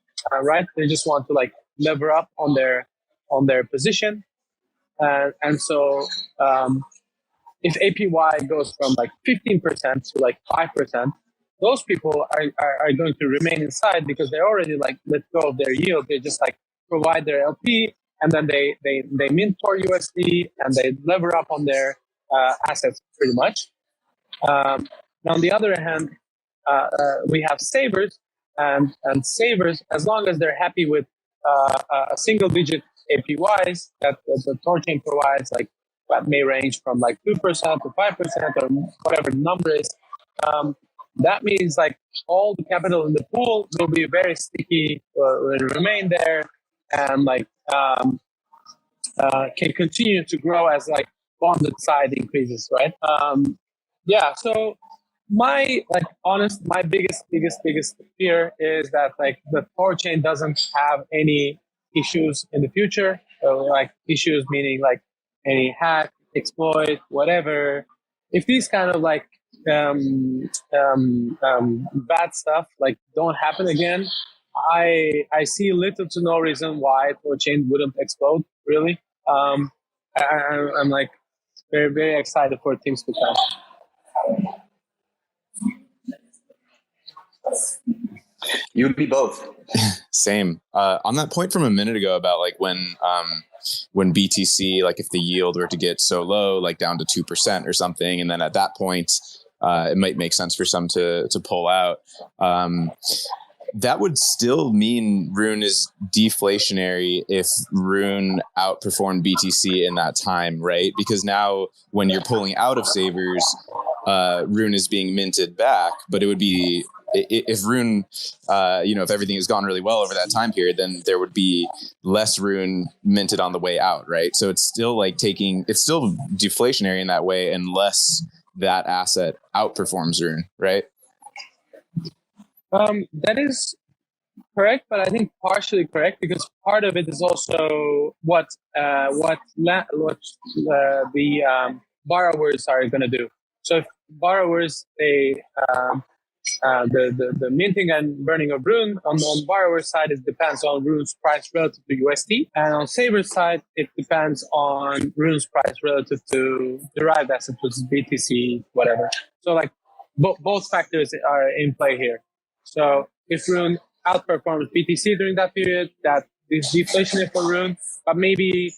right? They just want to like lever up on their position, and so if APY goes from like 15% to like 5%, those people are going to remain inside because they already like let go of their yield. They just like provide their LP, and then they mint for USD and they lever up on their assets pretty much. On the other hand, we have savers, and savers, as long as they're happy with a single digit APYs that the THORChain provides, like that may range from like 2% to 5% or whatever the number is, that means like all the capital in the pool will be very sticky, will remain there, and like can continue to grow as like bonded side increases, right? Yeah. So my biggest fear is that like the THORChain doesn't have any issues in the future. So, like issues meaning like any hack, exploit, whatever. If these kind of like bad stuff like don't happen again, I see little to no reason why THORChain wouldn't explode. Really, I'm like very excited for things to come. You would be both. Same. On that point from a minute ago about like when BTC, like if the yield were to get so low, like down to 2% or something, and then at that point, it might make sense for some to pull out. That would still mean Rune is deflationary if Rune outperformed BTC in that time, right? Because now when you're pulling out of savers, Rune is being minted back, but it would be if Rune, if everything has gone really well over that time period, then there would be less Rune minted on the way out, right? So it's still like it's still deflationary in that way unless that asset outperforms Rune, right? That is correct, but I think partially correct because part of it is also what the borrowers are going to do. So if borrowers the minting and burning of Rune on borrower side, it depends on Rune's price relative to USD, and on saver side, it depends on Rune's price relative to derived assets, which is BTC, whatever. So like both factors are in play here. So if Rune outperforms BTC during that period, that is deflationary for Rune, but maybe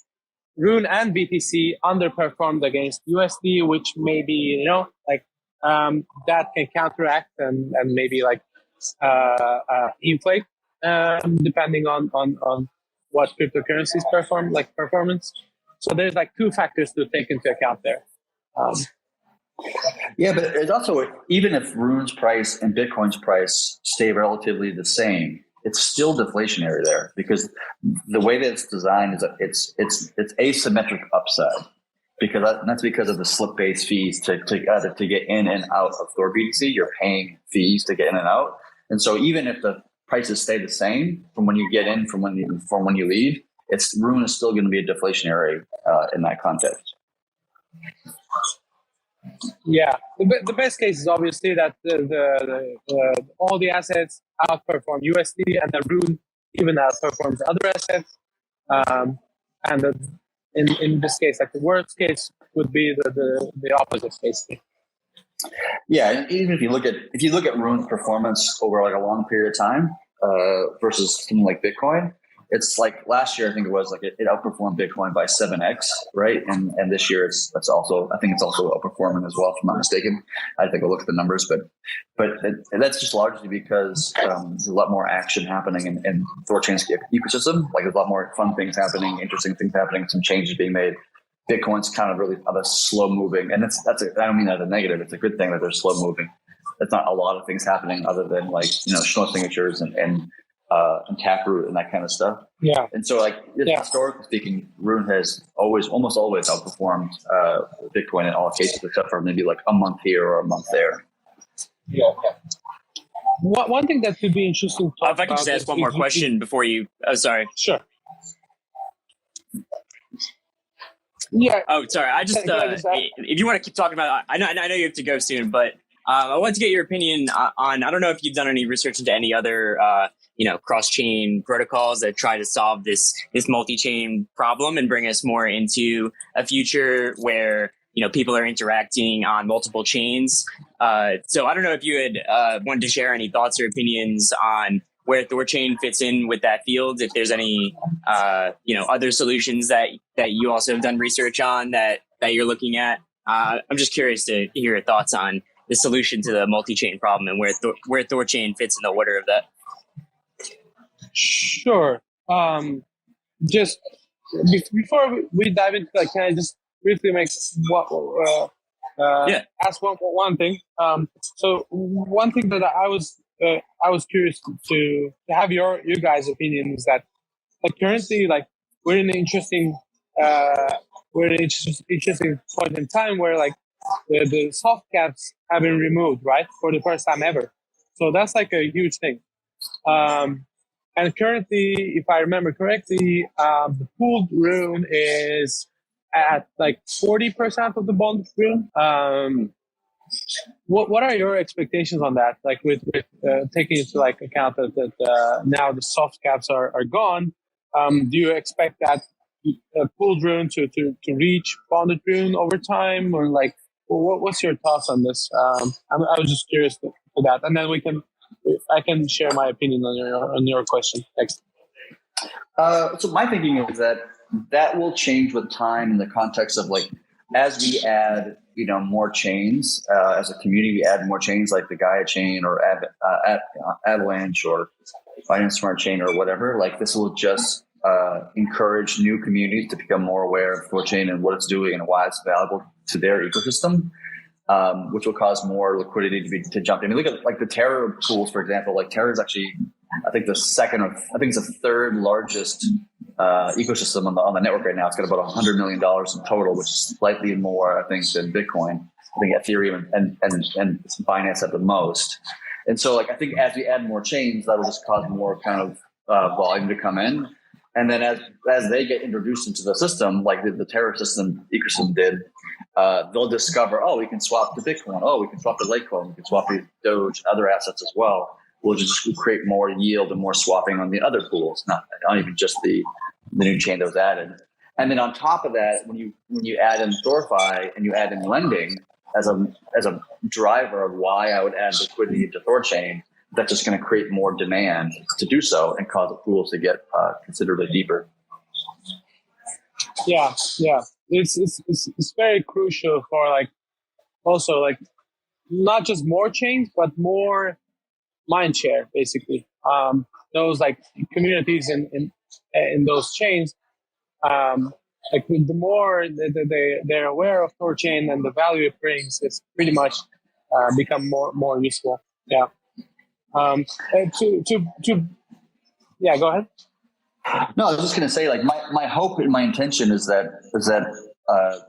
Rune and BTC underperformed against USD, which maybe, that can counteract and maybe like inflate, depending on what cryptocurrencies performance. So there's like two factors to take into account there. Yeah, but it's also, even if Rune's price and Bitcoin's price stay relatively the same, it's still deflationary there because the way that it's designed is that it's asymmetric upside, that's because of the slip-based fees to get in and out of Thor BTC. You're paying fees to get in and out, and so even if the prices stay the same from when you get in from when you leave, Rune is still going to be a deflationary in that context. Yeah, the best case is obviously that the all the assets outperform USD and the Rune even outperforms other assets. And in this case, like the worst case would be the opposite, basically. Yeah, and even if you look at Rune's performance over like a long period of time versus something like Bitcoin, it's like last year I think it was like it outperformed Bitcoin by 7x, right? And this year I think it's also outperforming as well, if I'm not mistaken. I think I'll look at the numbers, but that's just largely because there's a lot more action happening in THORChain's ecosystem. Like there's a lot more fun things happening, interesting things happening, some changes being made. Bitcoin's kind of really slow moving, and I don't mean that as a negative. It's a good thing that they're slow moving. There's not a lot of things happening other than like Schnorr signatures and Taproot and that kind of stuff. Yeah. And so historically speaking, Rune has almost always outperformed Bitcoin in all cases, except for maybe like a month here or a month there. Yeah. One thing that could be interesting. If I could just ask one more question before you. Oh, sorry. Sure. Yeah. Oh, sorry. I just if you want to keep talking about, I know you have to go soon, but I wanted to get your opinion on. I don't know if you've done any research into any other cross-chain protocols that try to solve this multi-chain problem and bring us more into a future where people are interacting on multiple chains. So I don't know if you had wanted to share any thoughts or opinions on where THORChain fits in with that field. If there's any other solutions that you also have done research on that you're looking at. I'm just curious to hear your thoughts on the solution to the multi-chain problem and where THORChain fits in the order of that. Sure. Just before we dive into that, can I just briefly make ask one thing. So one thing that I was curious to have your guys' opinion is that, like, currently, like, we're in an interesting interesting point in time where, like, the soft caps have been removed, right, for the first time ever. So that's like a huge thing. And currently, if I remember correctly, the pooled rune is at like 40% of the bond rune. What are your expectations on that? Like, with taking into like account that now the soft caps are gone, do you expect that pooled rune to reach bonded rune over time, or like, what's your thoughts on this? I was just curious for that, and then I can share my opinion on your question. Thanks. So my thinking is that will change with time in the context of, like, as we add, more chains, as a community, we add more chains like the Gaia chain or Avalanche or Binance Smart Chain or whatever. Like, this will just encourage new communities to become more aware of THORChain and what it's doing and why it's valuable to their ecosystem, which will cause more liquidity to jump in. I mean, look at like the THOReau pools, for example. Like, THOReau is actually, I think it's the third largest ecosystem on the network right now. It's got about $100 million in total, which is slightly more, I think, than Bitcoin. I think Ethereum and Binance at the most. And so, like, I think as we add more chains, that'll just cause more kind of volume to come in. And then as they get introduced into the system, like the THOReau ecosystem did, they'll discover, we can swap to Bitcoin. We can swap to Litecoin. We can swap to Doge, other assets as well. We'll just create more yield and more swapping on the other pools, not even just the new chain that was added. And then on top of that, when you add in THORFi and you add in lending as a driver of why I would add liquidity into THORChain, that's just going to create more demand to do so and cause the pools to get considerably deeper. Yeah. It's very crucial for, like, also, like, not just more chains, but more mind share, basically. Those, like, communities in those chains, like, the more they're aware of THORChain and the value it brings, it's pretty much become more useful. Yeah. Yeah, go ahead. No, I was just going to say, like, my hope and my intention is that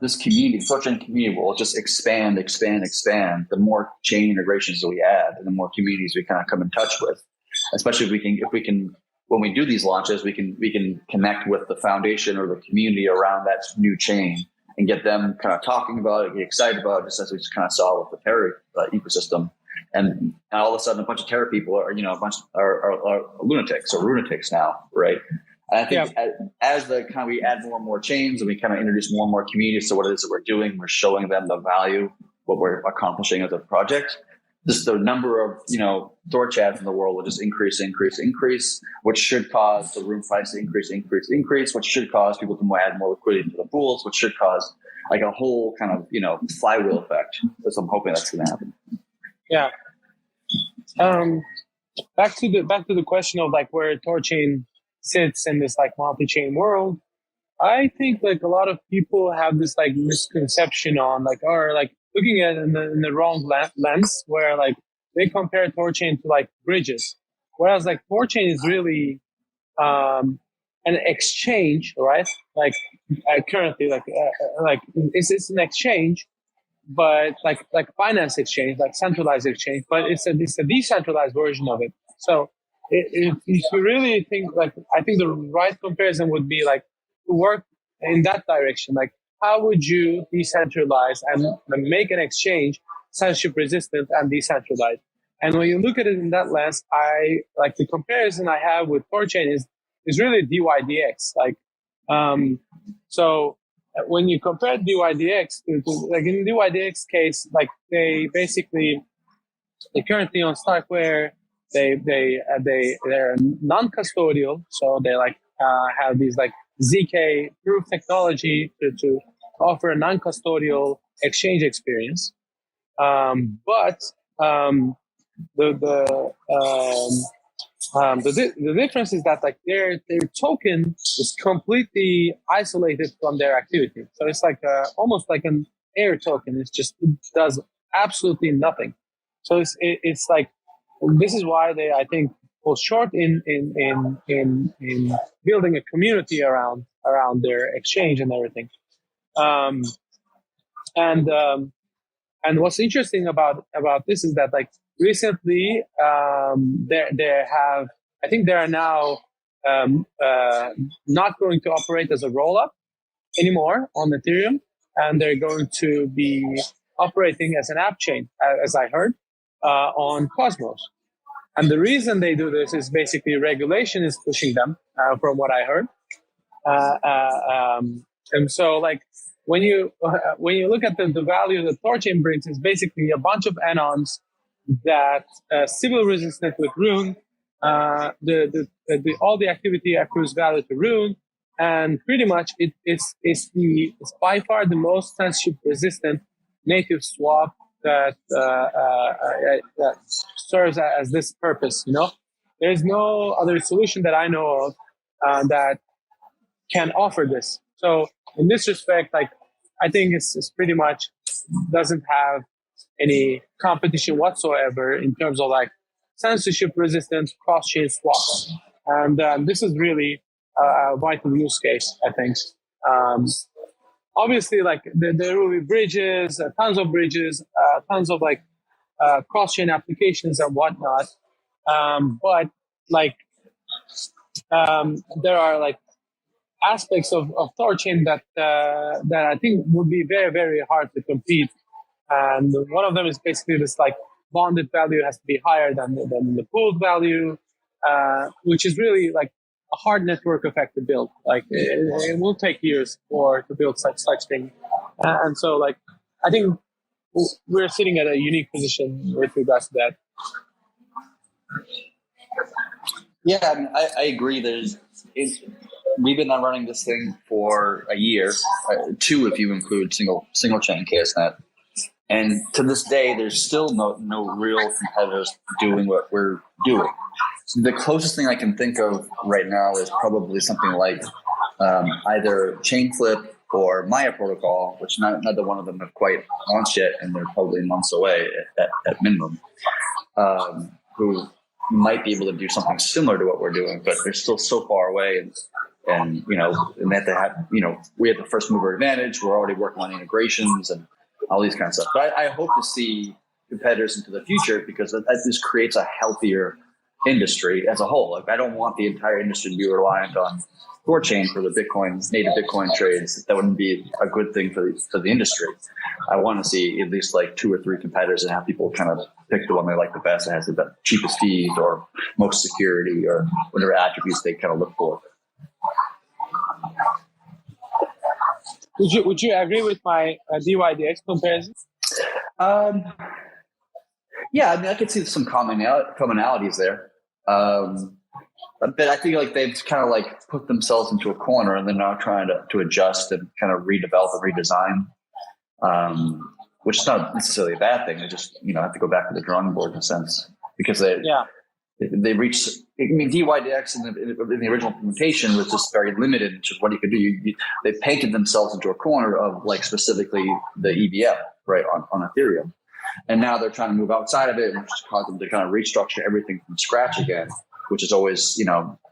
this community, the THORChain community, will just expand. The more chain integrations that we add, and the more communities we kind of come in touch with. Especially if we can, when we do these launches, we can connect with the foundation or the community around that new chain and get them kind of talking about it, get excited about it, just as we just kind of saw with the THOReau ecosystem. And all of a sudden, a bunch of THOReau people are lunatics or runatics now, right? And I think as we add more and more chains and we kind of introduce more and more communities to what it is that we're doing, we're showing them the value, what we're accomplishing as a project. Just the number of THORchads in the world will just increase, which should cause the room price to increase, which should cause people to add more liquidity into the pools, which should cause like a whole kind of flywheel effect. So I'm hoping that's going to happen. Yeah. Back to the question of, like, where THORChain sits in this, like, multi-chain world. I think, like, a lot of people have this, like, misconception on, like, or like looking at it in the wrong lens, where, like, they compare THORChain to, like, bridges, whereas, like, THORChain is really an exchange, right? Like, currently, like it's an exchange, but like finance exchange, like centralized exchange, but it's a decentralized version of it. So if you really think, like, I think the right comparison would be, like, to work in that direction. Like, how would you decentralize and make an exchange censorship resistant and decentralized? And when you look at it in that lens, I like the comparison I have with THORChain is really DYDX. Like, so when you compare DYDX to like, in DYDX case, like, they currently on Starkware, they're non-custodial, so they have these like ZK proof technology to offer a non-custodial exchange experience. But the difference is that, like, their token is completely isolated from their activity. So it's like almost like an air token. It does absolutely nothing. So it's like, this is why they, I think, fall short in building a community around their exchange and everything. And what's interesting about this is that, like, recently they have, I think they are now not going to operate as a rollup anymore on Ethereum, and they're going to be operating as an app chain, as I heard, on Cosmos. And the reason they do this is basically regulation is pushing them, from what I heard. And so, like, when you look at the value that THORChain brings, is basically a bunch of anons that Sybil resistant with Rune. All the activity accrues value to Rune, and pretty much it's by far the most censorship resistant native swap that serves as this purpose. There's no other solution that I know of that can offer this. So in this respect, like, I think it's pretty much doesn't have any competition whatsoever in terms of, like, censorship resistant cross-chain swaps. And this is really a vital use case, I think. Obviously, like, there will be bridges, tons of bridges, tons of, like, cross-chain applications and whatnot. But, like, there are, like, aspects of THORChain that I think would be very, very hard to compete. And one of them is basically this, like, bonded value has to be higher than the pooled value, which is really, like, a hard network effect to build. Like, it will take years to build such thing. And so, like, I think we're sitting at a unique position with regards to that. Yeah, I mean, I agree. We've been running this thing for a year, 2 if you include single chain KSNet, and to this day, there's still no real competitors doing what we're doing. So the closest thing I can think of right now is probably something like either Chainflip or Maya Protocol, which neither one of them have quite launched yet, and they're probably months away at minimum. Who might be able to do something similar to what we're doing, but they're still so far away, and that they have, we have the first mover advantage. We're already working on integrations and all these kinds of stuff. But I hope to see competitors into the future, because this creates a healthier industry as a whole. Like, I don't want the entire industry to be reliant on THORChain for the native Bitcoin trades. That wouldn't be a good thing for the industry. I want to see at least, like, 2 or 3 competitors and have people kind of pick the one they like the best, that has the cheapest fees or most security or whatever attributes they kind of look for. Would you agree with my DYDX comparison? Yeah, I mean, I could see some commonalities there. But I think, like, they've kind of, like, put themselves into a corner, and they're now trying to adjust and kind of redevelop and redesign, which is not necessarily a bad thing. They just, have to go back to the drawing board in a sense, because they reached. I mean, DYDX in the original implementation was just very limited, which is what you could do. They painted themselves into a corner of, like, specifically the EVM, right, on Ethereum. And now they're trying to move outside of it, which caused them to kind of restructure everything from scratch again, which is always,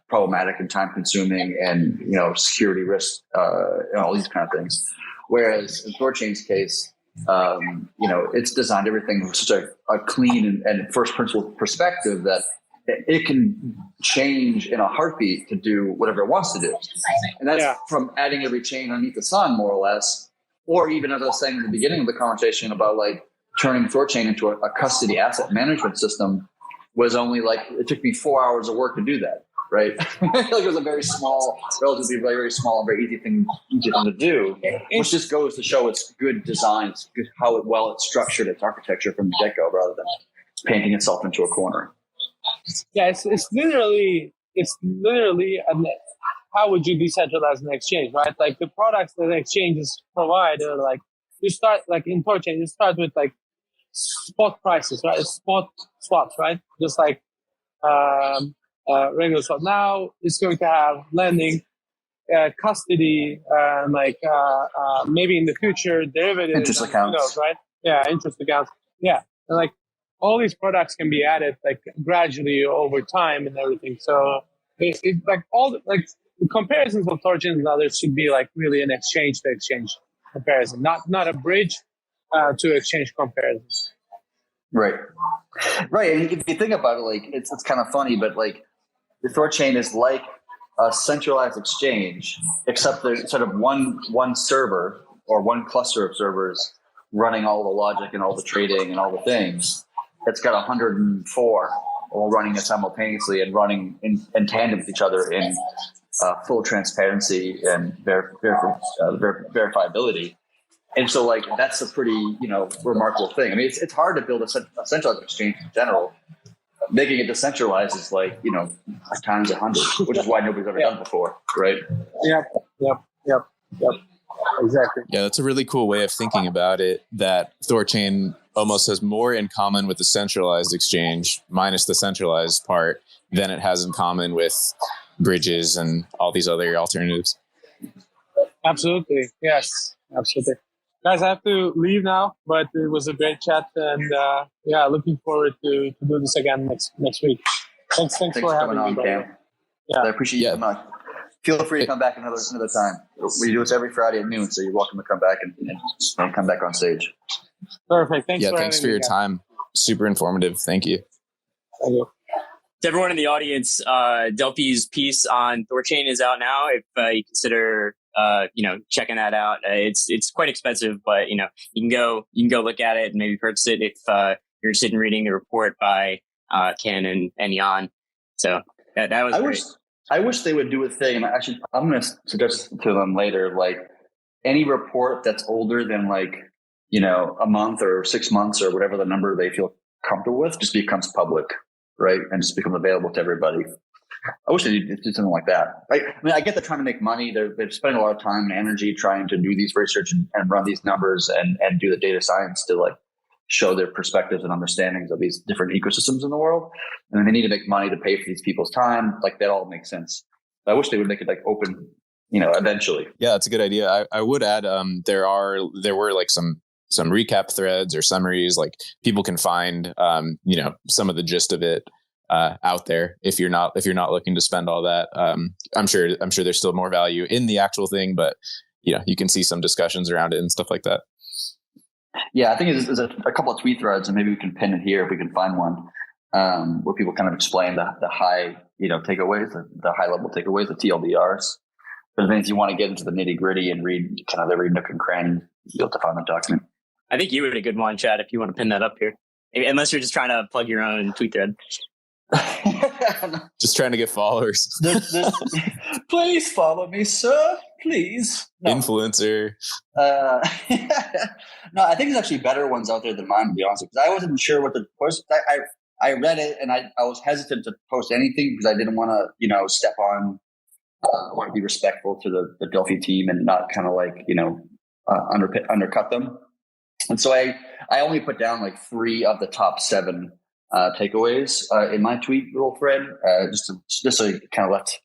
problematic and time consuming, and, security risk, and all these kind of things. Whereas in THORChain's case, it's designed everything with such a clean and first principle perspective that it can change in a heartbeat to do whatever it wants to do. And that's from adding every chain underneath the sun, more or less, or even, as I was saying in the beginning of the conversation about, like, turning THORChain into a custody asset management system, was only, like, it took me 4 hours of work to do that, right? Like, it was a very small, relatively very, very small, very easy thing to do, which just goes to show it's good design, it's good how it's structured its architecture from the get-go, rather than painting itself into a corner. Yeah, it's literally how would you decentralize an exchange, right? Like, the products that exchanges provide are, like, you start, like, in THORChain, you start with, like, spot prices, right? Spot swaps, right? Just like regular swap. Now it's going to have lending. custody, maybe in the future derivatives, Interest accounts. who knows, right? Yeah, interest accounts. Yeah, and like all these products can be added like gradually over time and everything. So it like all the comparisons of THORChain and others should be like really an exchange to exchange comparison, not a bridge to exchange comparisons. Right. And if you think about it, like it's kind of funny, but like the THORChain is like a centralized exchange, except there's sort of one server or one cluster of servers running all the logic and all the trading and all the things. It's got 104 all running it simultaneously and running in tandem with each other in full transparency and verifiability. And so, like, that's a pretty, remarkable thing. I mean, it's hard to build a centralized exchange in general. Making it decentralized is like, times 100, which is why nobody's ever done it before, right? Yep. Exactly. Yeah, that's a really cool way of thinking about it, that THORChain almost has more in common with the centralized exchange, minus the centralized part, than it has in common with bridges and all these other alternatives. Absolutely. Yes, absolutely. Guys, I have to leave now, but it was a great chat, and looking forward to do this again next week. Thanks for having me, Cam. Yeah, I appreciate you so much. Feel free to come back another time. We do this every Friday at noon, so you're welcome to come back and come back on stage. Perfect. Thanks for your time. Super informative. Thank you. Thank you. To everyone in the audience, Delphi's piece on THORChain is out now. If you consider checking that out, it's quite expensive, but you can go look at it and maybe purchase it if you're interested in reading the report by Ken and Jan. So that was great. I wish they would do a thing, and actually, I'm going to suggest to them later. Like any report that's older than a month or 6 months or whatever the number they feel comfortable with, just becomes public, right, and just becomes available to everybody. I wish they did something like that. I mean, I get they're trying to make money. They're spending a lot of time and energy trying to do these research and run these numbers and do the data science to show their perspectives and understandings of these different ecosystems in the world. And they need to make money to pay for these people's time. That all makes sense. But I wish they would make it open, eventually. Yeah, that's a good idea. I would add, there were some recap threads or summaries, people can find, some of the gist of it out there if you're not looking to spend all that. I'm sure there's still more value in the actual thing, but you can see some discussions around it and stuff like that. Yeah, I think there's a couple of tweet threads, and maybe we can pin it here if we can find one, where people kind of explain the high, takeaways, the high level takeaways, the TLDRs. But then if you want to get into the nitty gritty and read kind of every nook and cranny, you'll have to find the document. I think you would a good one, Chad, if you want to pin that up here. Unless you're just trying to plug your own tweet thread. Just trying to get followers. Please follow me, sir. Please. No. Influencer. No, I think there's actually better ones out there than mine, to be honest, because I wasn't sure what to post. I read it and I was hesitant to post anything because I didn't want to, step on. I want to be respectful to the Delphi team and not kind of undercut them. And so I only put down 3 of the top 7 takeaways in my tweet little thread, just so you kind of left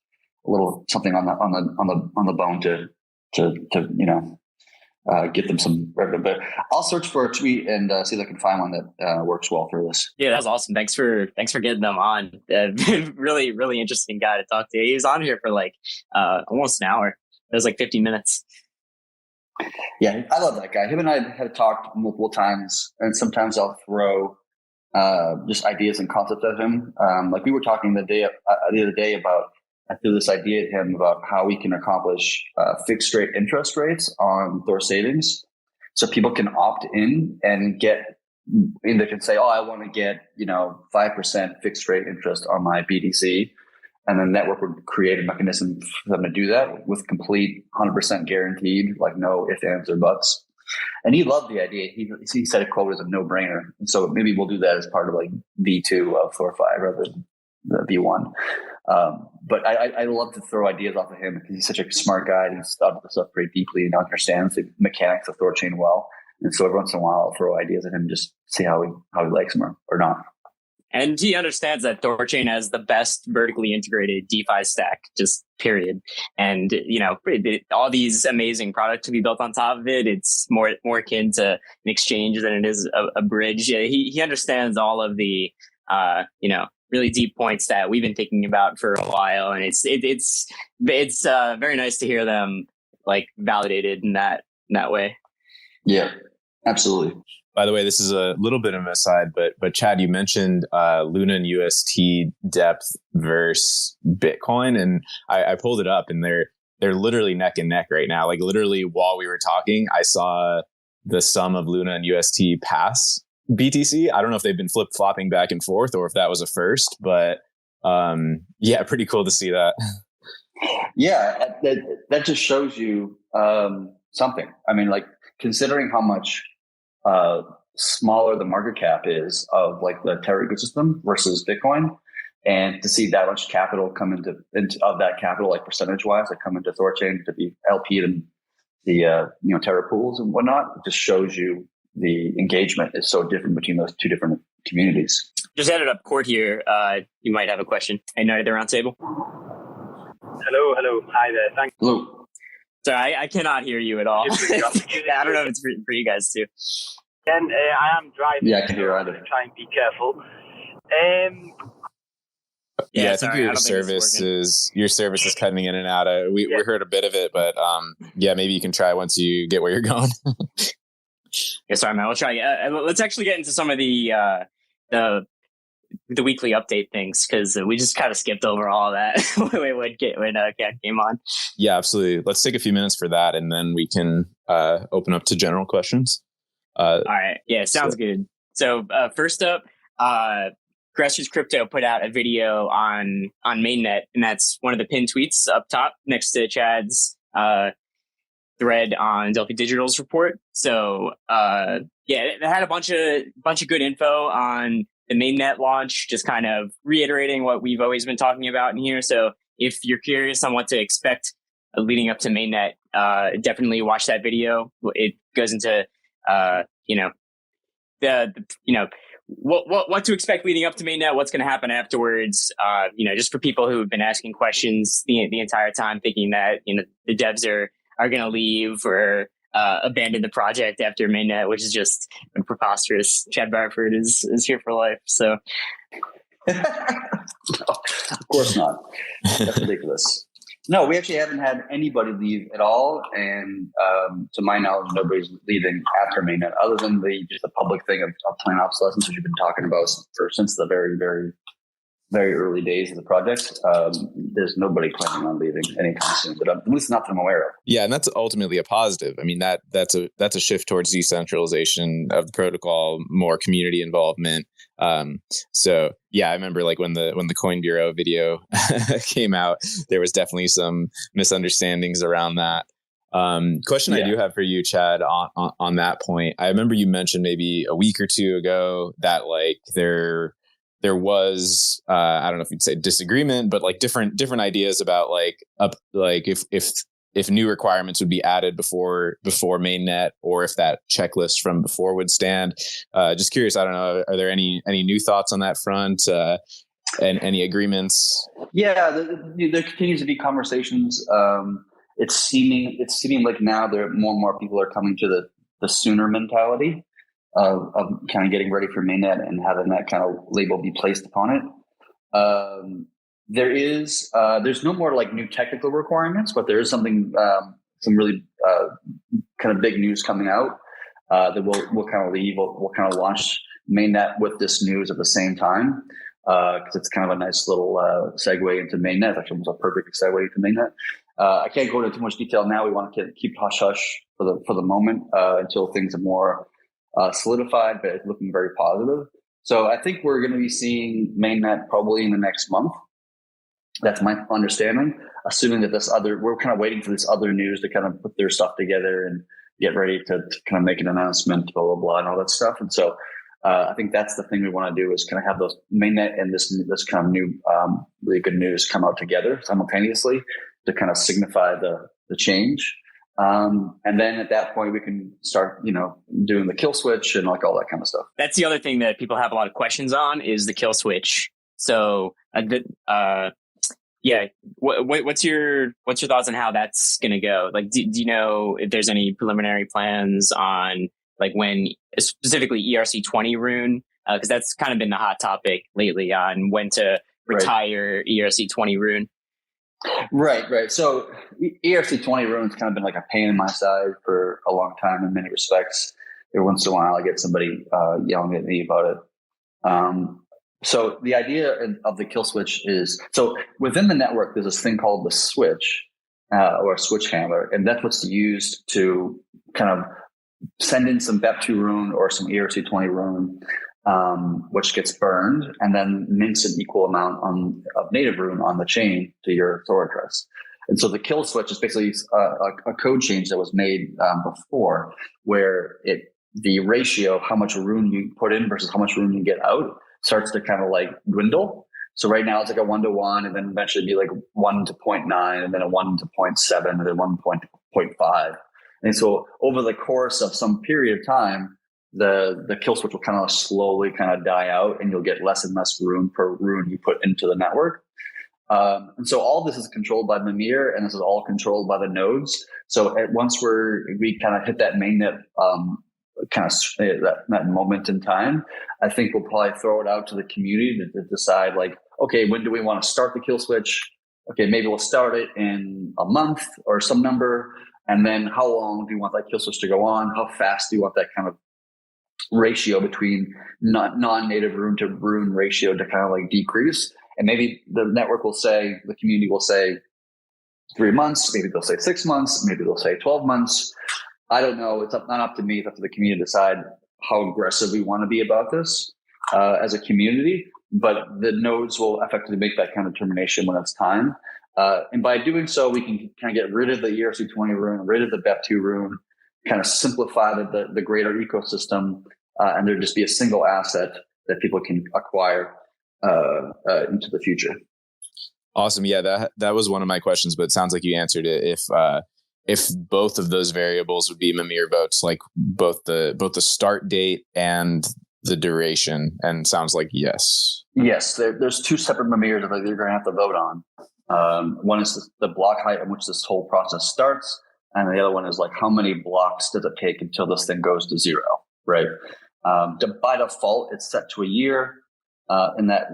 a little something on the bone to get them some revenue. But I'll search for a tweet and see if I can find one that works well for this. Yeah, that was awesome. Thanks for getting them on. Really, really interesting guy to talk to. He was on here for almost an hour. It was 15 minutes. Yeah, I love that guy. Him and I have talked multiple times, and sometimes I'll throw just ideas and concepts at him. We were talking the other day about, I threw this idea at him about how we can accomplish fixed rate interest rates on Thor savings, so people can opt in and they can say, "Oh, I want to get 5% fixed rate interest on my BTC," and the network would create a mechanism for them to do that with complete 100% guaranteed, no ifs, ands, or buts. And he loved the idea. He said, quote, is a no-brainer. And so maybe we'll do that as part of V2 of Thor 5 rather than the V1. But I love to throw ideas off of him because he's such a smart guy and he's thought about this stuff pretty deeply and understands the mechanics of THORChain well. And so every once in a while I'll throw ideas at him, just see how he likes them or not. And he understands that THORChain has the best vertically integrated DeFi stack, just period. And, all these amazing products to be built on top of it, it's more akin to an exchange than it is a bridge. Yeah, he understands all of the, really deep points that we've been thinking about for a while. And it's very nice to hear them like validated in that way. Yeah, absolutely. By the way, this is a little bit of an aside, but Chad, you mentioned Luna and UST depth versus Bitcoin, and I pulled it up, and they're literally neck and neck right now. Like literally, while we were talking, I saw the sum of Luna and UST pass BTC. I don't know if they've been flip flopping back and forth or if that was a first, but pretty cool to see that. Yeah, that just shows you something. I mean, like considering how much smaller the market cap is of like the Terra ecosystem versus Bitcoin, and to see that much capital come into of that capital, like percentage wise, like come into THORChain to be LP and the Terra pools and whatnot, it just shows you the engagement is so different between those two different communities. Just added up Court here. You might have a question. Hey, Night at the Round Table. Hello. Hi there. Thanks. Hello. Sorry, I cannot hear you at all. I don't know if it's for you guys too. And I am driving. Yeah, I can hear either. Try and be careful. I think your service is cutting in and out. We heard a bit of it, but maybe you can try once you get where you're going. Yeah, sorry, man. We'll try. Let's actually get into some of the weekly update things, because we just kind of skipped over all that when Cat came on. Yeah, absolutely. Let's take a few minutes for that, and then we can open up to general questions. All right. Yeah, sounds good. So first up, Grassroots Crypto put out a video on mainnet, and that's one of the pinned tweets up top next to Chad's thread on Delphi Digital's report. So it had a bunch of good info on the mainnet launch, just kind of reiterating what we've always been talking about in here. So if you're curious on what to expect leading up to mainnet, definitely watch that video. It goes into what to expect leading up to mainnet, what's going to happen afterwards. Just for people who have been asking questions the entire time, thinking that the devs are going to leave or abandon the project after mainnet, which is just preposterous. Chad Barraford is here for life. So, no, of course not. That's ridiculous. No, we actually haven't had anybody leave at all, and to my knowledge, nobody's leaving after mainnet, other than the public thing of plan obsolescence, which we've been talking about since the very, very, very early days of the project. There's nobody planning on leaving anytime soon, but at least not that I'm aware of. Yeah, and that's ultimately a positive. I mean, that's a shift towards decentralization of the protocol, more community involvement. I remember like when the Coin Bureau video came out, there was definitely some misunderstandings around that. Question I do have for you, Chad, on that point. I remember you mentioned maybe a week or two ago that like there was I don't know if you'd say disagreement, but like different ideas about if new requirements would be added before mainnet, or if that checklist from before would stand. Just curious, I don't know, are there any new thoughts on that front, and any agreements? Yeah, there continues to be conversations. It's seeming like now more and more people are coming to the sooner mentality of kind of getting ready for mainnet and having that kind of label be placed upon it. There's no more like new technical requirements, but there is some really kind of big news coming out that we'll kind of leave. We'll kind of launch mainnet with this news at the same time, because it's kind of a nice little segue into mainnet. It's actually almost a perfect segue into mainnet. I can't go into too much detail now. We want to keep hush hush for the moment until things are more solidified, but it's looking very positive. So I think we're going to be seeing mainnet probably in the next month. That's my understanding, assuming that we're kind of waiting for this other news to kind of put their stuff together and get ready to kind of make an announcement, blah, blah, blah, and all that stuff. And so I think that's the thing we want to do, is kind of have those mainnet and this kind of new, really good news come out together simultaneously to kind of signify the change. And then at that point we can start, doing the kill switch and like all that kind of stuff. That's the other thing that people have a lot of questions on is the kill switch. So, yeah, what's your thoughts on how that's going to go? Like, do you know if there's any preliminary plans on like when specifically ERC20 rune? Because that's kind of been the hot topic lately on when to retire ERC20 rune. Right. So ERC20 rune's kind of been like a pain in my side for a long time in many respects. Every once in a while I get somebody yelling at me about it. So the idea of the kill switch is, so within the network, there's this thing called the switch or a switch handler. And that's what's used to kind of send in some BEP2 rune or some ERC20 rune, which gets burned and then mints an equal amount of native rune on the chain to your Thor address. And so the kill switch is basically a code change that was made before, where the ratio of how much rune you put in versus how much rune you get out starts to kind of like dwindle. So right now it's like a 1-to-1, and then eventually be like 1 to 0.9, and then a 1 to 0.7, and then 1 to 0.5. And so over the course of some period of time, the kill switch will kind of slowly kind of die out, and you'll get less and less rune per rune you put into the network. And so all this is controlled by Mimir, and this is all controlled by the nodes. So once we kind of hit that mainnet that moment in time, I think we'll probably throw it out to the community to decide like, okay, when do we want to start the kill switch? Okay, maybe we'll start it in a month or some number. And then how long do you want that kill switch to go on? How fast do you want that kind of ratio between non-native rune to rune ratio to kind of like decrease? And maybe the network will say, the community will say 3 months, maybe they'll say 6 months, maybe they'll say 12 months. I don't know. It's not up to me. It's up to the community to decide how aggressive we want to be about this as a community. But the nodes will effectively make that kind of determination when it's time. And by doing so, we can kind of get rid of the ERC20 rune, rid of the BEP2 rune, kind of simplify the greater ecosystem, and there just be a single asset that people can acquire into the future. Awesome. Yeah, that was one of my questions, but it sounds like you answered it. If both of those variables would be Mimir votes, like both the start date and the duration, and sounds like yes. Yes, there's two separate Mimirs that you're going to have to vote on. One is the block height at which this whole process starts, and the other one is like how many blocks does it take until this thing goes to zero, right? By default, it's set to a year in that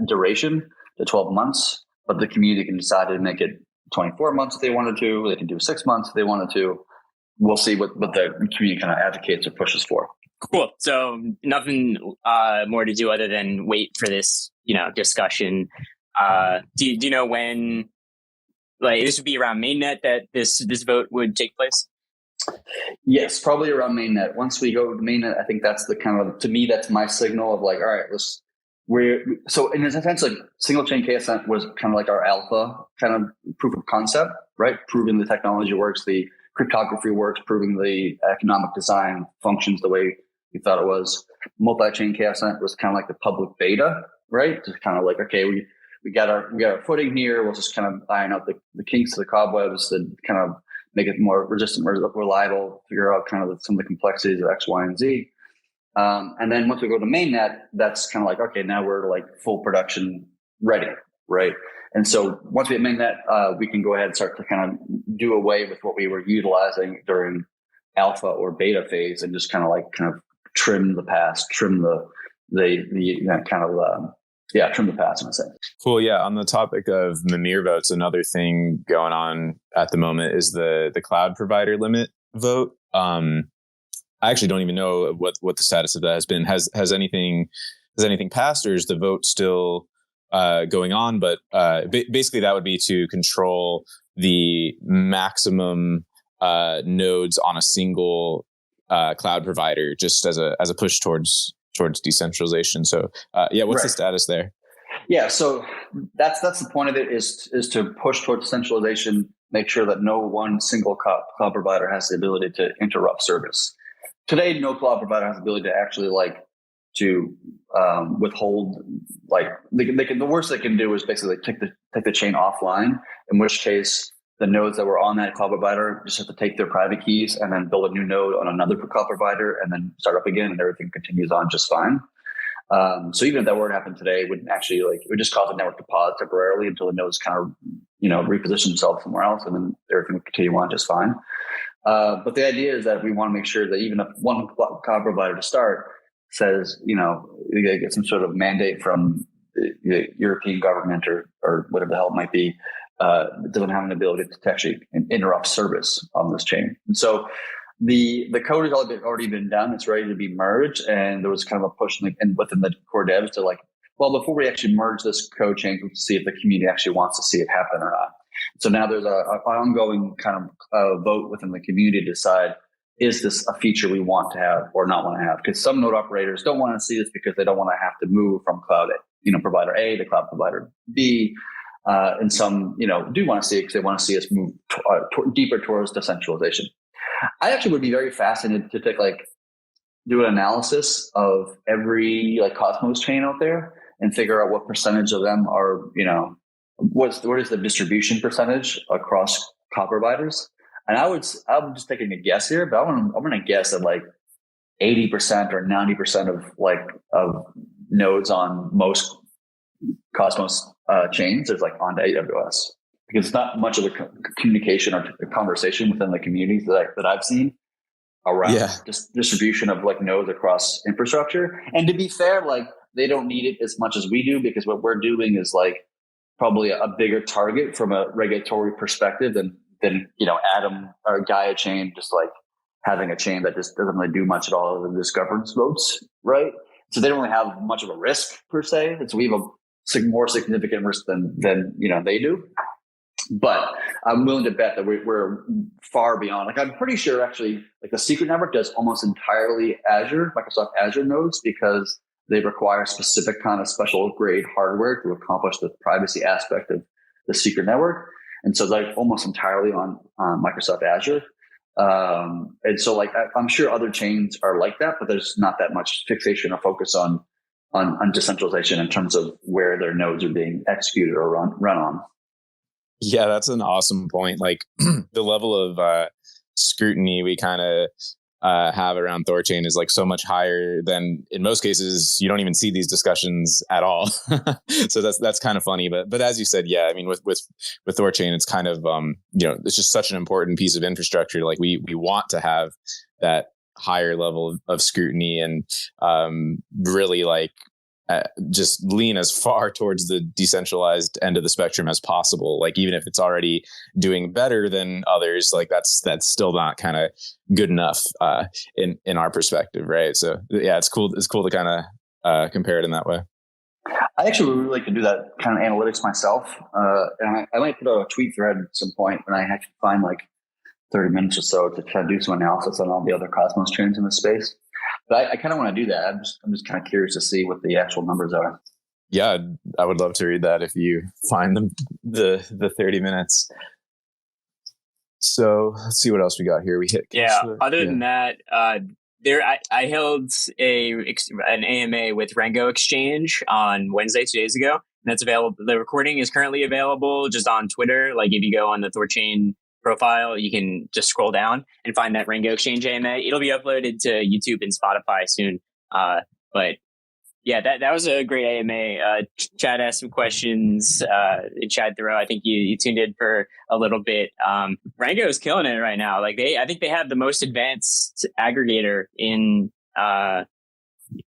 duration, the 12 months, but the community can decide to make it 24 months if they wanted to. They can do 6 months if they wanted to. We'll see what the community kind of advocates or pushes for. Cool. So nothing more to do other than wait for this, discussion. Do you know when, like, this would be around mainnet that this vote would take place? Yes, probably around mainnet. Once we go to mainnet, I think that's the kind of, to me, that's my signal of like, all right, so in a sense, like single chain KSN was kind of like our alpha kind of proof of concept, right? Proving the technology works, the cryptography works, proving the economic design functions the way we thought it was. Multi-chain KSN was kind of like the public beta, right? Just kind of like, okay, we got our footing here. We'll just kind of iron out the kinks of the cobwebs that kind of make it more resistant, reliable, figure out kind of some of the complexities of X, Y, and Z. And then once we go to mainnet, that's kind of like, okay, now we're like full production ready, right? And so once we have mainnet, we can go ahead and start to kind of do away with what we were utilizing during alpha or beta phase and just kind of trim the past, trim the trim the past in a sense. Cool. Yeah. On the topic of Mimir votes, another thing going on at the moment is the cloud provider limit vote. I actually don't even know what the status of that has been. Has anything passed, or is the vote still going on? But basically, that would be to control the maximum nodes on a single cloud provider, just as a push towards decentralization. So what's the status there? Yeah, so that's the point of it is to push towards decentralization, make sure that no one single cloud provider has the ability to interrupt service. Today, no cloud provider has the ability to actually withhold, the worst they can do is basically take the chain offline, in which case the nodes that were on that cloud provider just have to take their private keys and then build a new node on another cloud provider and then start up again, and everything continues on just fine. So even if that were to happen today, it wouldn't actually it would just cause the network to pause temporarily until the nodes kind of, reposition themselves somewhere else, and then everything would continue on just fine. But the idea is that we want to make sure that even if one cloud provider to start says, you get some sort of mandate from the European government or whatever the hell it might be, doesn't have an ability to actually interrupt service on this chain. And so the code has already been done. It's ready to be merged. And there was kind of a push within the core devs to before we actually merge this code change, we'll see if the community actually wants to see it happen or not. So now there's an ongoing kind of vote within the community to decide, is this a feature we want to have or not want to have? Because some node operators don't want to see this because they don't want to have to move from cloud, provider A to cloud provider B. And some, do want to see it because they want to see us move deeper towards decentralization. I actually would be very fascinated to do an analysis of every Cosmos chain out there and figure out what percentage of them are, what is the distribution percentage across cloud providers. And I'm just taking a guess here, but I'm going to guess that 80% or 90% of nodes on most Cosmos chains is on AWS, because it's not much of a communication or a conversation within the communities that I've seen around distribution of nodes across infrastructure. And to be fair, they don't need it as much as we do, because what we're doing is probably a bigger target from a regulatory perspective than Atom or Gaia chain, just having a chain that just doesn't really do much at all other than just governance votes, right? So they don't really have much of a risk per se. And so we have a more significant risk than they do. But I'm willing to bet that we're far beyond. I'm pretty sure actually the secret network does almost entirely Microsoft Azure nodes, because they require specific kind of special grade hardware to accomplish the privacy aspect of the secret network. And so almost entirely on Microsoft Azure. And so I'm sure other chains are like that, but there's not that much fixation or focus on decentralization in terms of where their nodes are being executed or run on. Yeah, that's an awesome point. The level of scrutiny we kind of have around THORChain is so much higher than, in most cases, you don't even see these discussions at all. So that's kind of funny. But as you said, yeah, I mean, with THORChain, it's kind of it's just such an important piece of infrastructure. We want to have that higher level of scrutiny and really just lean as far towards the decentralized end of the spectrum as possible. Even if it's already doing better than others, that's still not kind of good enough in our perspective, right? So yeah, it's cool to kind of compare it in that way. I actually would really like to do that kind of analytics myself, and I might put out a tweet thread at some point when I actually find 30 minutes or so to try to do some analysis on all the other Cosmos chains in the space. But I kind of want to do that. I'm just kind of curious to see what the actual numbers are. Yeah, I would love to read that if you find the 30 minutes. So let's see what else we got here. We hit. Other than that, I held an AMA with Rango Exchange on Wednesday, 2 days ago, and that's available. The recording is currently available just on Twitter. If you go on the THORChain profile, you can just scroll down and find that Rango Exchange AMA. It'll be uploaded to YouTube and Spotify soon. But yeah, that was a great AMA. Chad asked some questions. Chad THOReau, I think you tuned in for a little bit. Rango is killing it right now. I think they have the most advanced aggregator in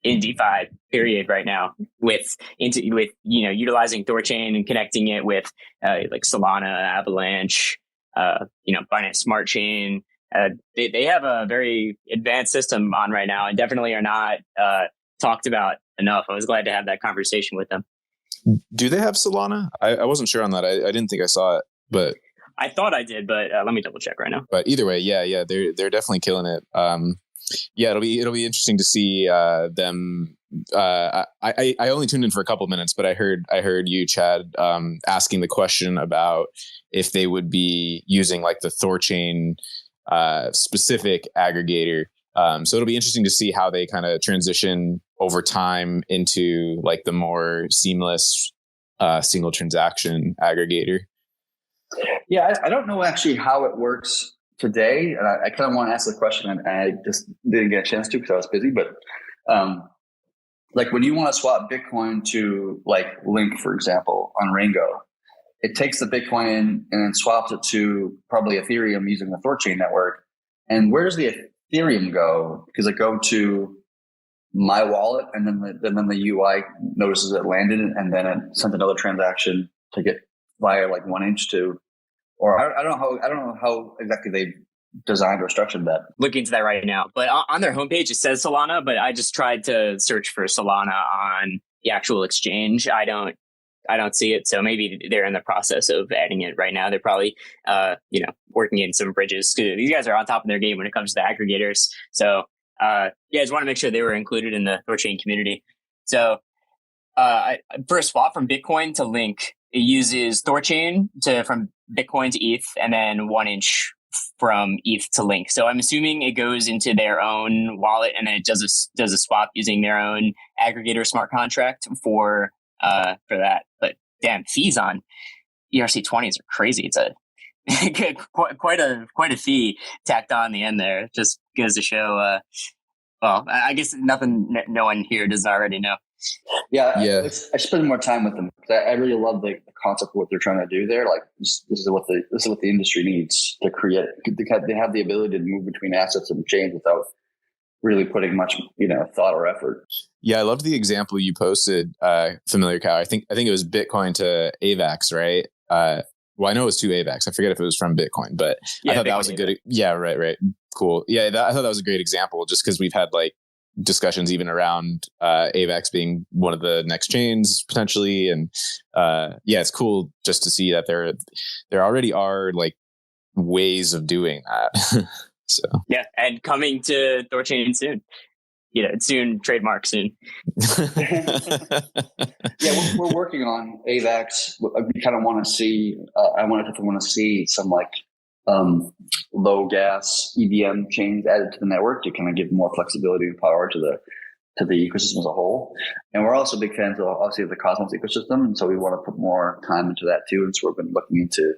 DeFi period right now, with utilizing THORChain and connecting it with Solana, Avalanche, Binance Smart Chain. They have a very advanced system on right now, and definitely are not talked about enough. I was glad to have that conversation with them. Do they have Solana? I wasn't sure on that. I didn't think I saw it, but I thought I did, but let me double check right now. But either way, yeah, they're definitely killing it. It'll be interesting to see them. I only tuned in for a couple minutes, but I heard you, Chad, asking the question about if they would be using the THORChain specific aggregator. So it'll be interesting to see how they kind of transition over time into the more seamless single transaction aggregator. Yeah, I don't know actually how it works today, and I kind of want to ask the question, and I just didn't get a chance to because I was busy. But like when you want to swap Bitcoin to like Link, for example, on Rango, it takes the Bitcoin in and then swaps it to probably Ethereum using the THORChain network. And where does the Ethereum go? Because it go to my wallet, and then the UI notices it landed, and then it sent another transaction to get via like 1inch to, or I don't know how exactly they designed or structured that. Looking into that right now, but on their homepage it says Solana, but I just tried to search for Solana on the actual exchange. I don't see it, so maybe they're in the process of adding it right now. They're probably working in some bridges. These guys are on top of their game when it comes to the aggregators. So I just want to make sure they were included in the THORChain community. So for a swap from Bitcoin to Link, it uses THORChain from Bitcoin to ETH, and then 1inch from ETH to Link. So I'm assuming it goes into their own wallet, and then it does a swap using their own aggregator smart contract for that. But damn, fees on ERC20s are crazy. It's a quite a fee tacked on the end there. Just goes to show. I guess no one here doesn't already know. Yeah. I spend more time with them because I really love the concept of what they're trying to do there. Like this is what the industry needs to create. They have the ability to move between assets and chains without really putting much thought or effort. Yeah, I loved the example you posted, Familiar Cow. I think it was Bitcoin to AVAX, right? Well, I know it was to AVAX. I forget if it was from Bitcoin, but I thought Bitcoin that was a good. Yeah, right. Cool. Yeah, I thought that was a great example, just because we've had like discussions even around AVAX being one of the next chains potentially, and it's cool just to see that there already are like ways of doing that. So yeah, and coming to THORChain soon. Soon, trademark soon. Yeah, we're working on AVAX. We kind of want to see. I want to see some like low gas EVM chains added to the network to kind of give more flexibility and power to the ecosystem as a whole. And we're also big fans of obviously the Cosmos ecosystem, and so we want to put more time into that too. And so we've been looking into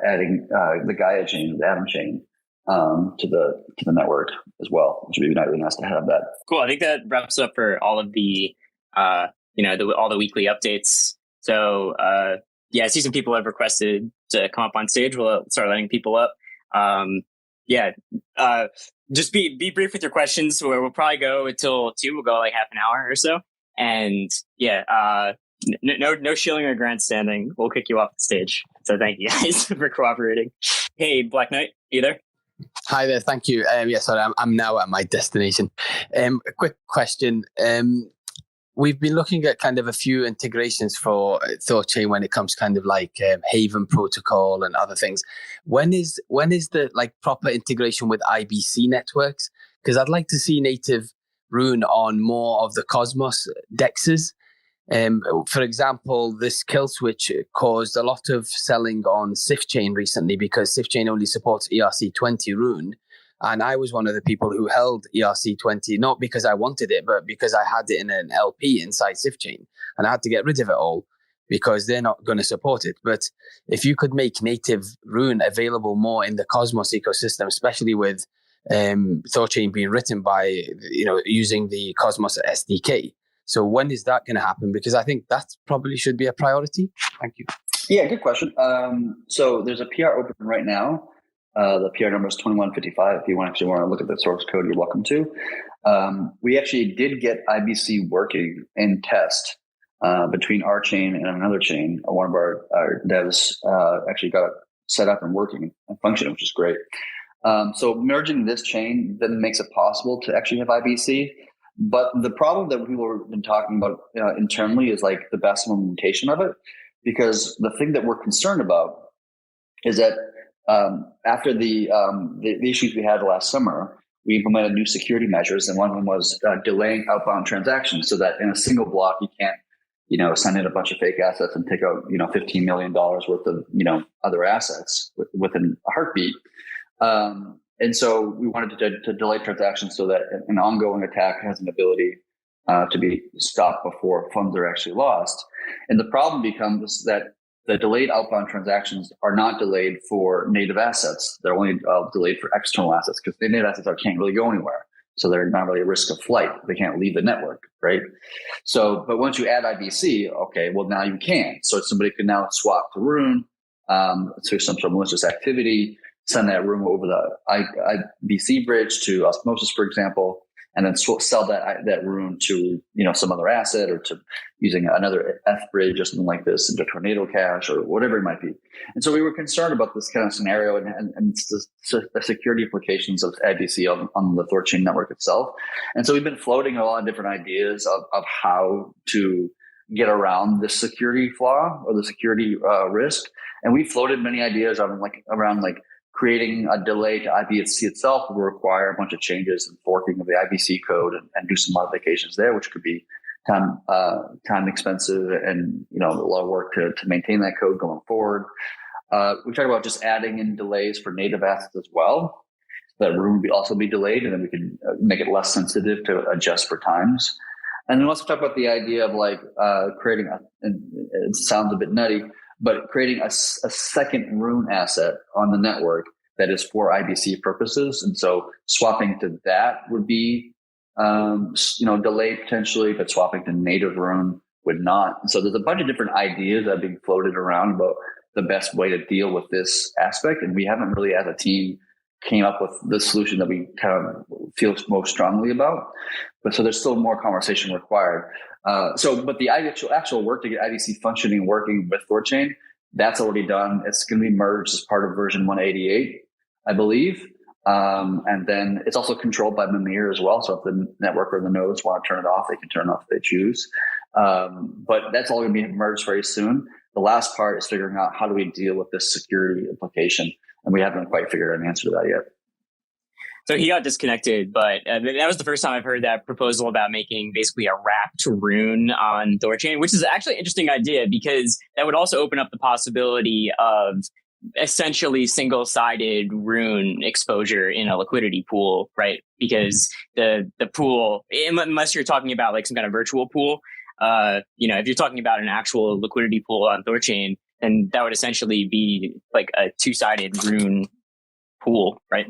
adding the Gaia chain, the Atom chain, to the network as well, which would be really nice to have that. Cool. I think that wraps up for all of the all the weekly updates. So I see some people have requested to come up on stage. We'll start letting people up. Just be brief with your questions. We'll probably go until 2. We'll go like half an hour or so. And no shilling or grandstanding. We'll kick you off the stage. So thank you guys for cooperating. Hey, Black Knight, you there? Hi there, thank you. Sorry, I'm now at my destination. A quick question. We've been looking at kind of a few integrations for THORChain when it comes kind of like Haven protocol and other things. When is the like proper integration with IBC networks? Because I'd like to see native Rune on more of the Cosmos dexes. For example, this kill switch caused a lot of selling on SIFChain recently because SIFChain only supports ERC20 Rune. And I was one of the people who held ERC20, not because I wanted it, but because I had it in an LP inside SIFChain. And I had to get rid of it all because they're not going to support it. But if you could make native Rune available more in the Cosmos ecosystem, especially with THORChain being written by, using the Cosmos SDK. So when is that going to happen? Because I think that probably should be a priority. Thank you. Yeah, good question. So there's a PR open right now. The PR number is 2155. If you want to look at the source code, you're welcome to. We actually did get IBC working in test between our chain and another chain. One of our devs actually got it set up and working and functioning, which is great. So merging this chain then makes it possible to actually have IBC. But the problem that people have been talking about internally is like the best implementation of it, because the thing that we're concerned about is that after the issues we had last summer, we implemented new security measures, and one of them was delaying outbound transactions, so that in a single block you can't send in a bunch of fake assets and take out $15 million worth of other assets within a heartbeat. And so we wanted to delay transactions so that an ongoing attack has an ability to be stopped before funds are actually lost. And the problem becomes that the delayed outbound transactions are not delayed for native assets. They're only delayed for external assets because the native assets can't really go anywhere. So they're not really a risk of flight. They can't leave the network, right? So, but once you add IBC, okay, well, now you can. So somebody can now swap to Rune through some sort of malicious activity, send that Rune over the IBC bridge to Osmosis, for example, and then sell that Rune to some other asset or to using another F bridge or something like this into Tornado Cache or whatever it might be. And so we were concerned about this kind of scenario and the security implications of IBC on the THORChain network itself. And so we've been floating a lot of different ideas of how to get around this security flaw or the security risk. And we floated many ideas around creating a delay to IBC itself will require a bunch of changes and forking of the IBC code and do some modifications there, which could be time expensive and a lot of work to maintain that code going forward. We talked about just adding in delays for native assets as well. That Rune would also be delayed, and then we can make it less sensitive to adjust for times. And then also talk about the idea of creating and it sounds a bit nutty, but creating a second Rune asset on the network that is for IBC purposes. And so swapping to that would be, delayed potentially, but swapping to native Rune would not. And so there's a bunch of different ideas that are being floated around about the best way to deal with this aspect. And we haven't really, as a team, came up with the solution that we kind of feel most strongly about. But so there's still more conversation required. But the actual work to get IBC functioning and working with THORChain, that's already done. It's going to be merged as part of version 188, I believe. And then it's also controlled by Mimir as well. So if the network or the nodes want to turn it off, they can turn it off if they choose. But that's all going to be merged very soon. The last part is figuring out how do we deal with this security implication. And we haven't quite figured out an answer to that yet. So he got disconnected, but that was the first time I've heard that proposal about making basically a wrapped Rune on THORChain, which is actually an interesting idea because that would also open up the possibility of essentially single-sided Rune exposure in a liquidity pool, right? Because the pool, unless you're talking about some kind of virtual pool, if you're talking about an actual liquidity pool on THORChain, then that would essentially be a two-sided Rune pool, right?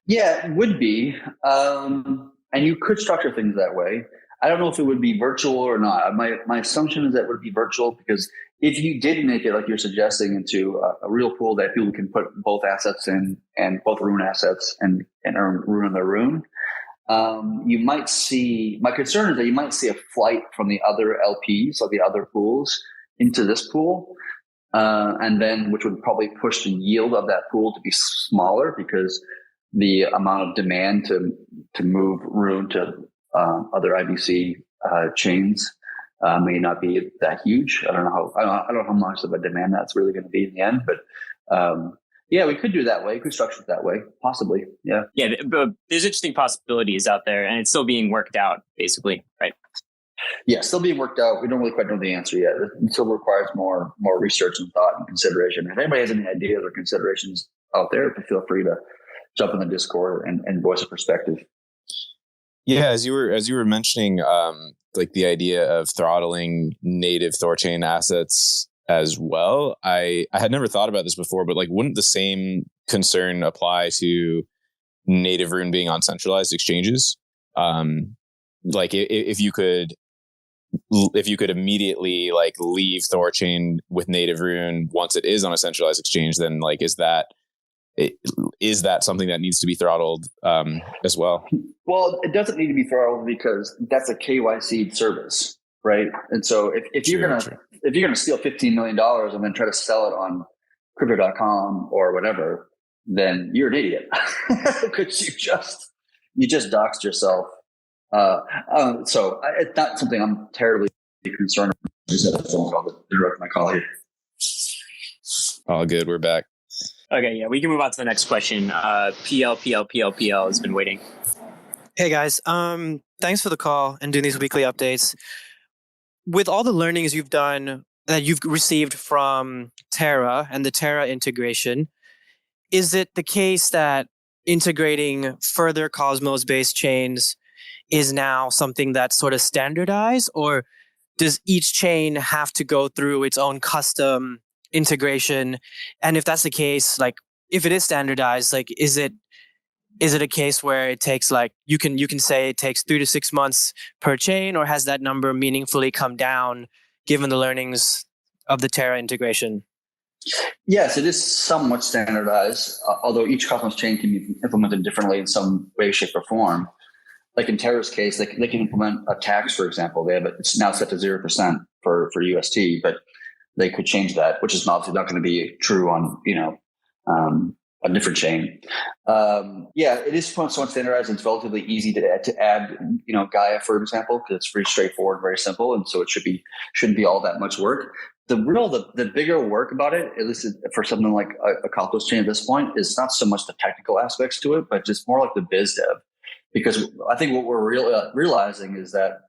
Yeah, it would be. And you could structure things that way. I don't know if it would be virtual or not. My assumption is that it would be virtual because if you did make it, like you're suggesting, into a real pool that people can put both assets in and both Rune assets and earn Rune on their Rune, you might see, my concern is that you might see a flight from the other LPs or the other pools into this pool. And then, which would probably push the yield of that pool to be smaller because the amount of demand to move Rune to other IBC chains may not be that huge. I don't know how much of a demand that's really going to be in the end, but yeah, we could do it that way. We could structure it that way, possibly. Yeah. Yeah, but there's interesting possibilities out there, and it's still being worked out, basically, right? Yeah, still being worked out. We don't really quite know the answer yet. It still requires more research and thought and consideration. If anybody has any ideas or considerations out there, feel free to jump in the Discord and voice a perspective. Yeah, as you were mentioning, the idea of throttling native THORChain assets as well. I had never thought about this before, but wouldn't the same concern apply to native Rune being on centralized exchanges? If you could immediately leave THORChain with native Rune once it is on a centralized exchange, then is that something that needs to be throttled as well? Well, it doesn't need to be throttled because that's a KYC service, right? And so if you're gonna steal $15 million and then try to sell it on crypto.com or whatever, then you're an idiot because you just doxed yourself. So it's not something I'm terribly concerned about. I just had a phone call to interrupt my call here. All good. We're back. Okay, yeah, we can move on to the next question. PL has been waiting. Hey guys, thanks for the call and doing these weekly updates. With all the learnings you've done that you've received from Terra and the Terra integration, is it the case that integrating further Cosmos-based chains is now something that's sort of standardized, or does each chain have to go through its own custom integration? And if that's the case, like if it is standardized, like is it a case where it takes like you can say it takes 3 to 6 months per chain, or has that number meaningfully come down given the learnings of the Terra integration? Yes, it is somewhat standardized, although each Cosmos chain can be implemented differently in some way, shape, or form. Like in Terra's case, they can implement a tax, for example. It's now set to 0% for UST, but they could change that, which is obviously not going to be true on a different chain. It is somewhat standardized. And it's relatively easy to add, Gaia, for example, because it's pretty straightforward, very simple, and so it shouldn't be all that much work. The bigger work about it, at least for something like a Cosmos chain at this point, is not so much the technical aspects to it, but just more like the biz dev. Because I think what we're realizing is that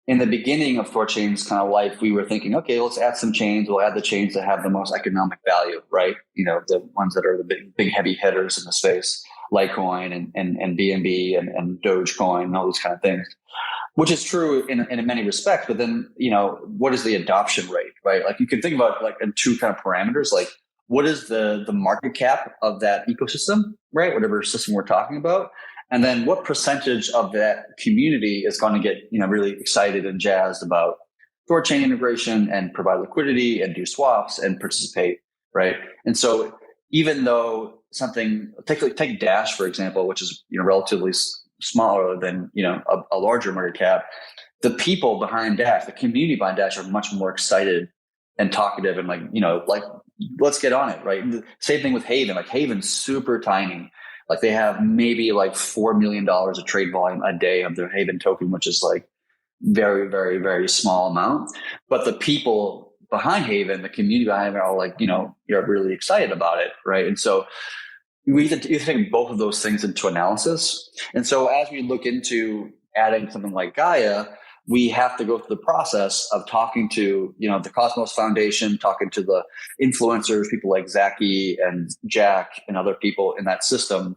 in the beginning of THORChain's kind of life, we were thinking, okay, let's add some chains. We'll add the chains that have the most economic value, right? The ones that are the big heavy hitters in the space, Litecoin and BNB and Dogecoin and all these kind of things, which is true in many respects. But then, what is the adoption rate, right? Like you can think about like in two kind of parameters, like what is the market cap of that ecosystem, right? Whatever system we're talking about. And then what percentage of that community is going to get, really excited and jazzed about THORChain integration and provide liquidity and do swaps and participate, right? And so even though take Dash, for example, which is, relatively smaller than, a larger market cap, the people behind Dash, the community behind Dash are much more excited and talkative and like let's get on it, right? And the same thing with Haven. Like Haven's super tiny. Like they have maybe like $4 million of trade volume a day of their Haven token, which is like very, very, very small amount. But the people behind Haven, the community behind Haven are like, you're really excited about it, right? And so we have to take both of those things into analysis. And so as we look into adding something like Gaia, we have to go through the process of talking to, the Cosmos Foundation, talking to the influencers, people like Zaki and Jack and other people in that system,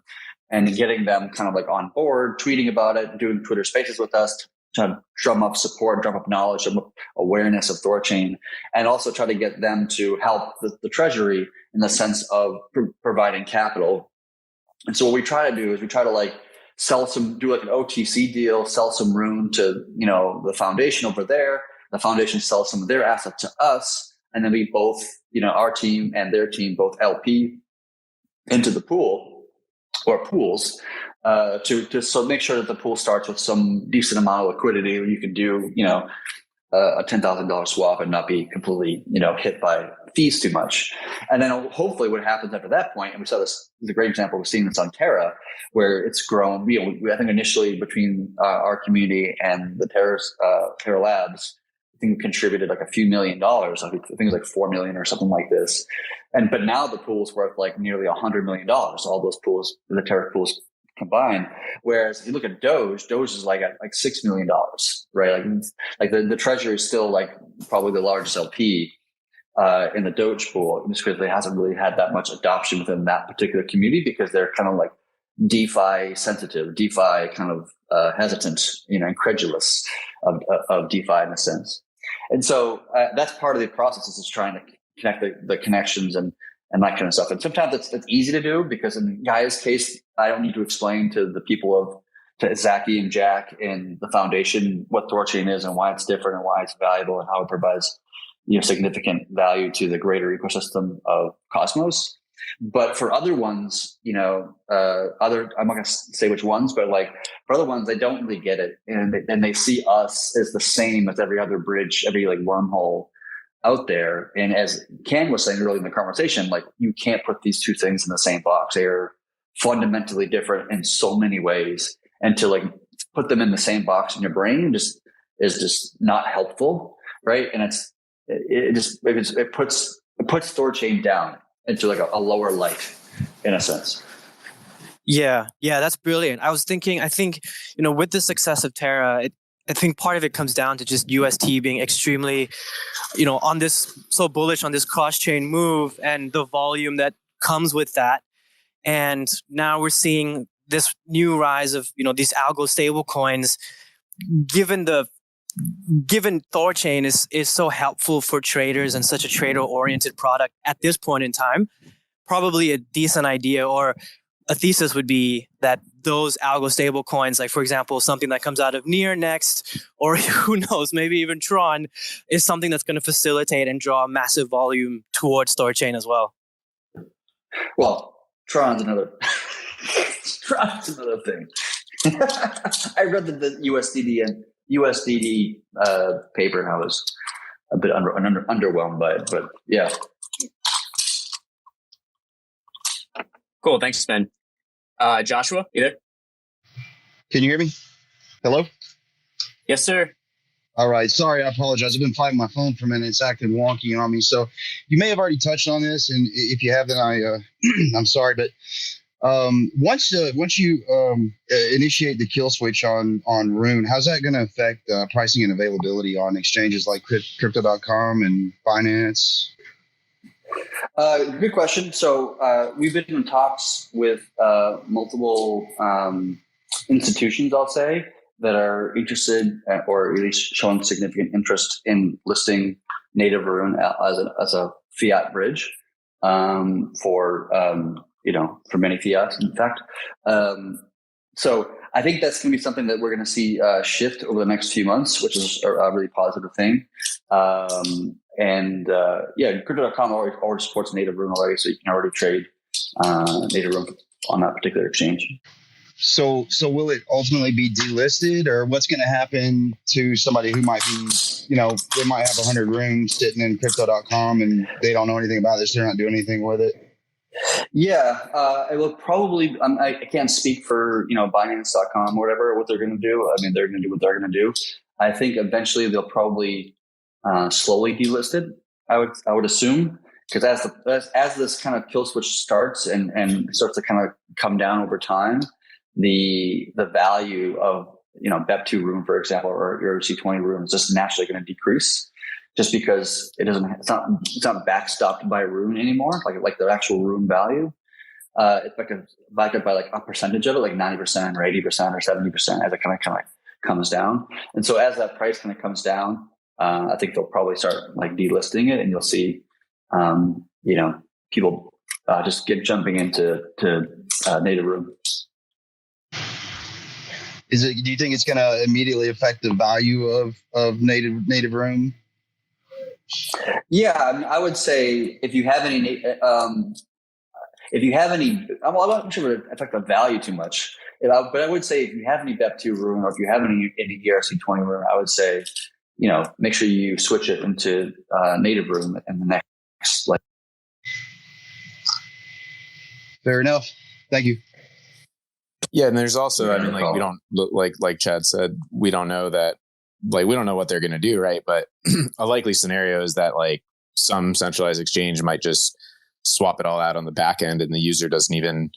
and getting them kind of like on board, tweeting about it, doing Twitter Spaces with us, trying to drum up support, drum up knowledge, drum up awareness of THORChain, and also try to get them to help the treasury in the sense of providing capital. And so what we try to do is we try to do like an OTC deal, sell some room to, the foundation over there. The foundation sells some of their assets to us. And then we both, our team and their team, both LP into the pool or pools, to make sure that the pool starts with some decent amount of liquidity where you can do, a $10,000 swap and not be completely, hit by fees too much. And then hopefully what happens after that point, and we saw this is a great example, we're seeing this on Terra, where it's grown. I think initially between our community and the Terra Labs, I think we contributed like a few $1 million. I think it was like 4 million or something like this. But now the pool's worth like nearly $100 million. All those pools, the Terra pools combined. Whereas if you look at Doge is like at like $6 million, right? Like the treasury is still like probably the largest LP in the Doge pool, just because they hasn't really had that much adoption within that particular community, because they're kind of like DeFi sensitive, DeFi kind of hesitant, incredulous of DeFi in a sense. And so that's part of the process, is just trying to connect the connections and that kind of stuff. And sometimes it's easy to do, because in Gaia's case, I don't need to explain to the people to Zaki and Jack and the foundation what THORChain is and why it's different and why it's valuable and how it provides significant value to the greater ecosystem of Cosmos. But for other ones, I'm not going to say which ones, but like for other ones, they don't really get it, and they see us as the same as every other bridge, every like wormhole out there. And as Ken was saying earlier in the conversation, like you can't put these two things in the same box. They are fundamentally different in so many ways, and to like put them in the same box in your brain is just not helpful, right? And it puts THORChain down into like a lower light in a sense. Yeah, that's brilliant. I think, with the success of Terra, I think part of it comes down to just UST being extremely, on this, so bullish on this cross-chain move and the volume that comes with that. And now we're seeing this new rise of, these algo stable coins, given the given THORChain is so helpful for traders and such a trader-oriented product at this point in time, probably a decent idea or a thesis would be that those algo stable coins, like for example, something that comes out of Near next, or who knows, maybe even Tron, is something that's going to facilitate and draw massive volume towards THORChain as well. Well, Tron's another thing. I read the USDD paper and I was a bit underwhelmed by it, but yeah. Cool. Thanks, Ben. Joshua, you there? Can you hear me? Hello? Yes, sir. All right. Sorry, I apologize. I've been fighting my phone for a minute. It's acting wonky on me. So you may have already touched on this, and if you haven't, I'm sorry. But once you initiate the kill switch on Rune, how's that going to affect pricing and availability on exchanges like Crypto.com and Binance? Good question. So we've been in talks with multiple institutions, I'll say, that are interested or at least showing significant interest in listing native Rune as a fiat bridge for many fiats, in fact. So I think that's going to be something that we're going to see shift over the next few months, which is a really positive thing. Crypto.com already supports native Rune already, so you can already trade native Rune on that particular exchange. So will it ultimately be delisted, or what's going to happen to somebody who might be, they might have 100 Runes sitting in Crypto.com and they don't know anything about this, they're not doing anything with it? Yeah, it will probably. I can't speak for Binance.com or whatever what they're going to do. I mean, they're going to do what they're going to do. I think eventually they'll probably slowly delist it. I would assume, because as this kind of kill switch starts and starts to kind of come down over time, the value of BEP2 Rune, for example, or your C20 Rune is just naturally going to decrease. Just because it's not backstopped by Rune anymore, like the actual Rune value. It's backed up by like a percentage of it, like 90% or 80% or 70% as it kind of comes down. And so as that price kind of comes down, I think they'll probably start like delisting it, and you'll see, people just jumping into native Rune. Do you think it's going to immediately affect the value of native Rune? Yeah, I mean, I would say if you have any, I'm not sure it would affect the value too much. But I would say if you have any BEP2 Rune or if you have any ERC20 Rune, I would say, make sure you switch it into native Rune in the next. Fair enough. Thank you. Yeah, and there's also, we don't like Chad said, we don't know that. We don't know what they're going to do, right? But a likely scenario is that some centralized exchange might just swap it all out on the back end, and the user doesn't even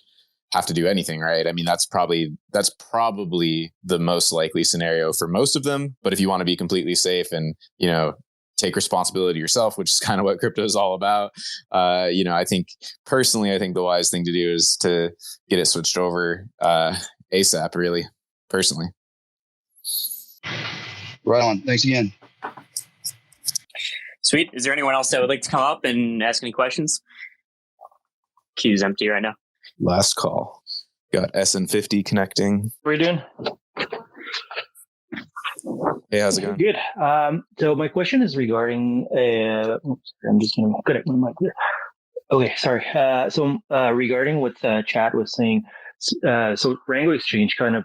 have to do anything, right? I mean, that's probably the most likely scenario for most of them. But if you want to be completely safe and take responsibility yourself, which is kind of what crypto is all about, I think the wise thing to do is to get it switched over ASAP. Really, personally. Right on. Thanks again. Sweet. Is there anyone else that would like to come up and ask any questions? Queue's empty right now. Last call. Got SN50 connecting. What are you doing? Hey, how's it going? Good. So my question is regarding. I'm just going to connect my mic here. Okay, sorry. Regarding what Chad was saying, so Rango Exchange kind of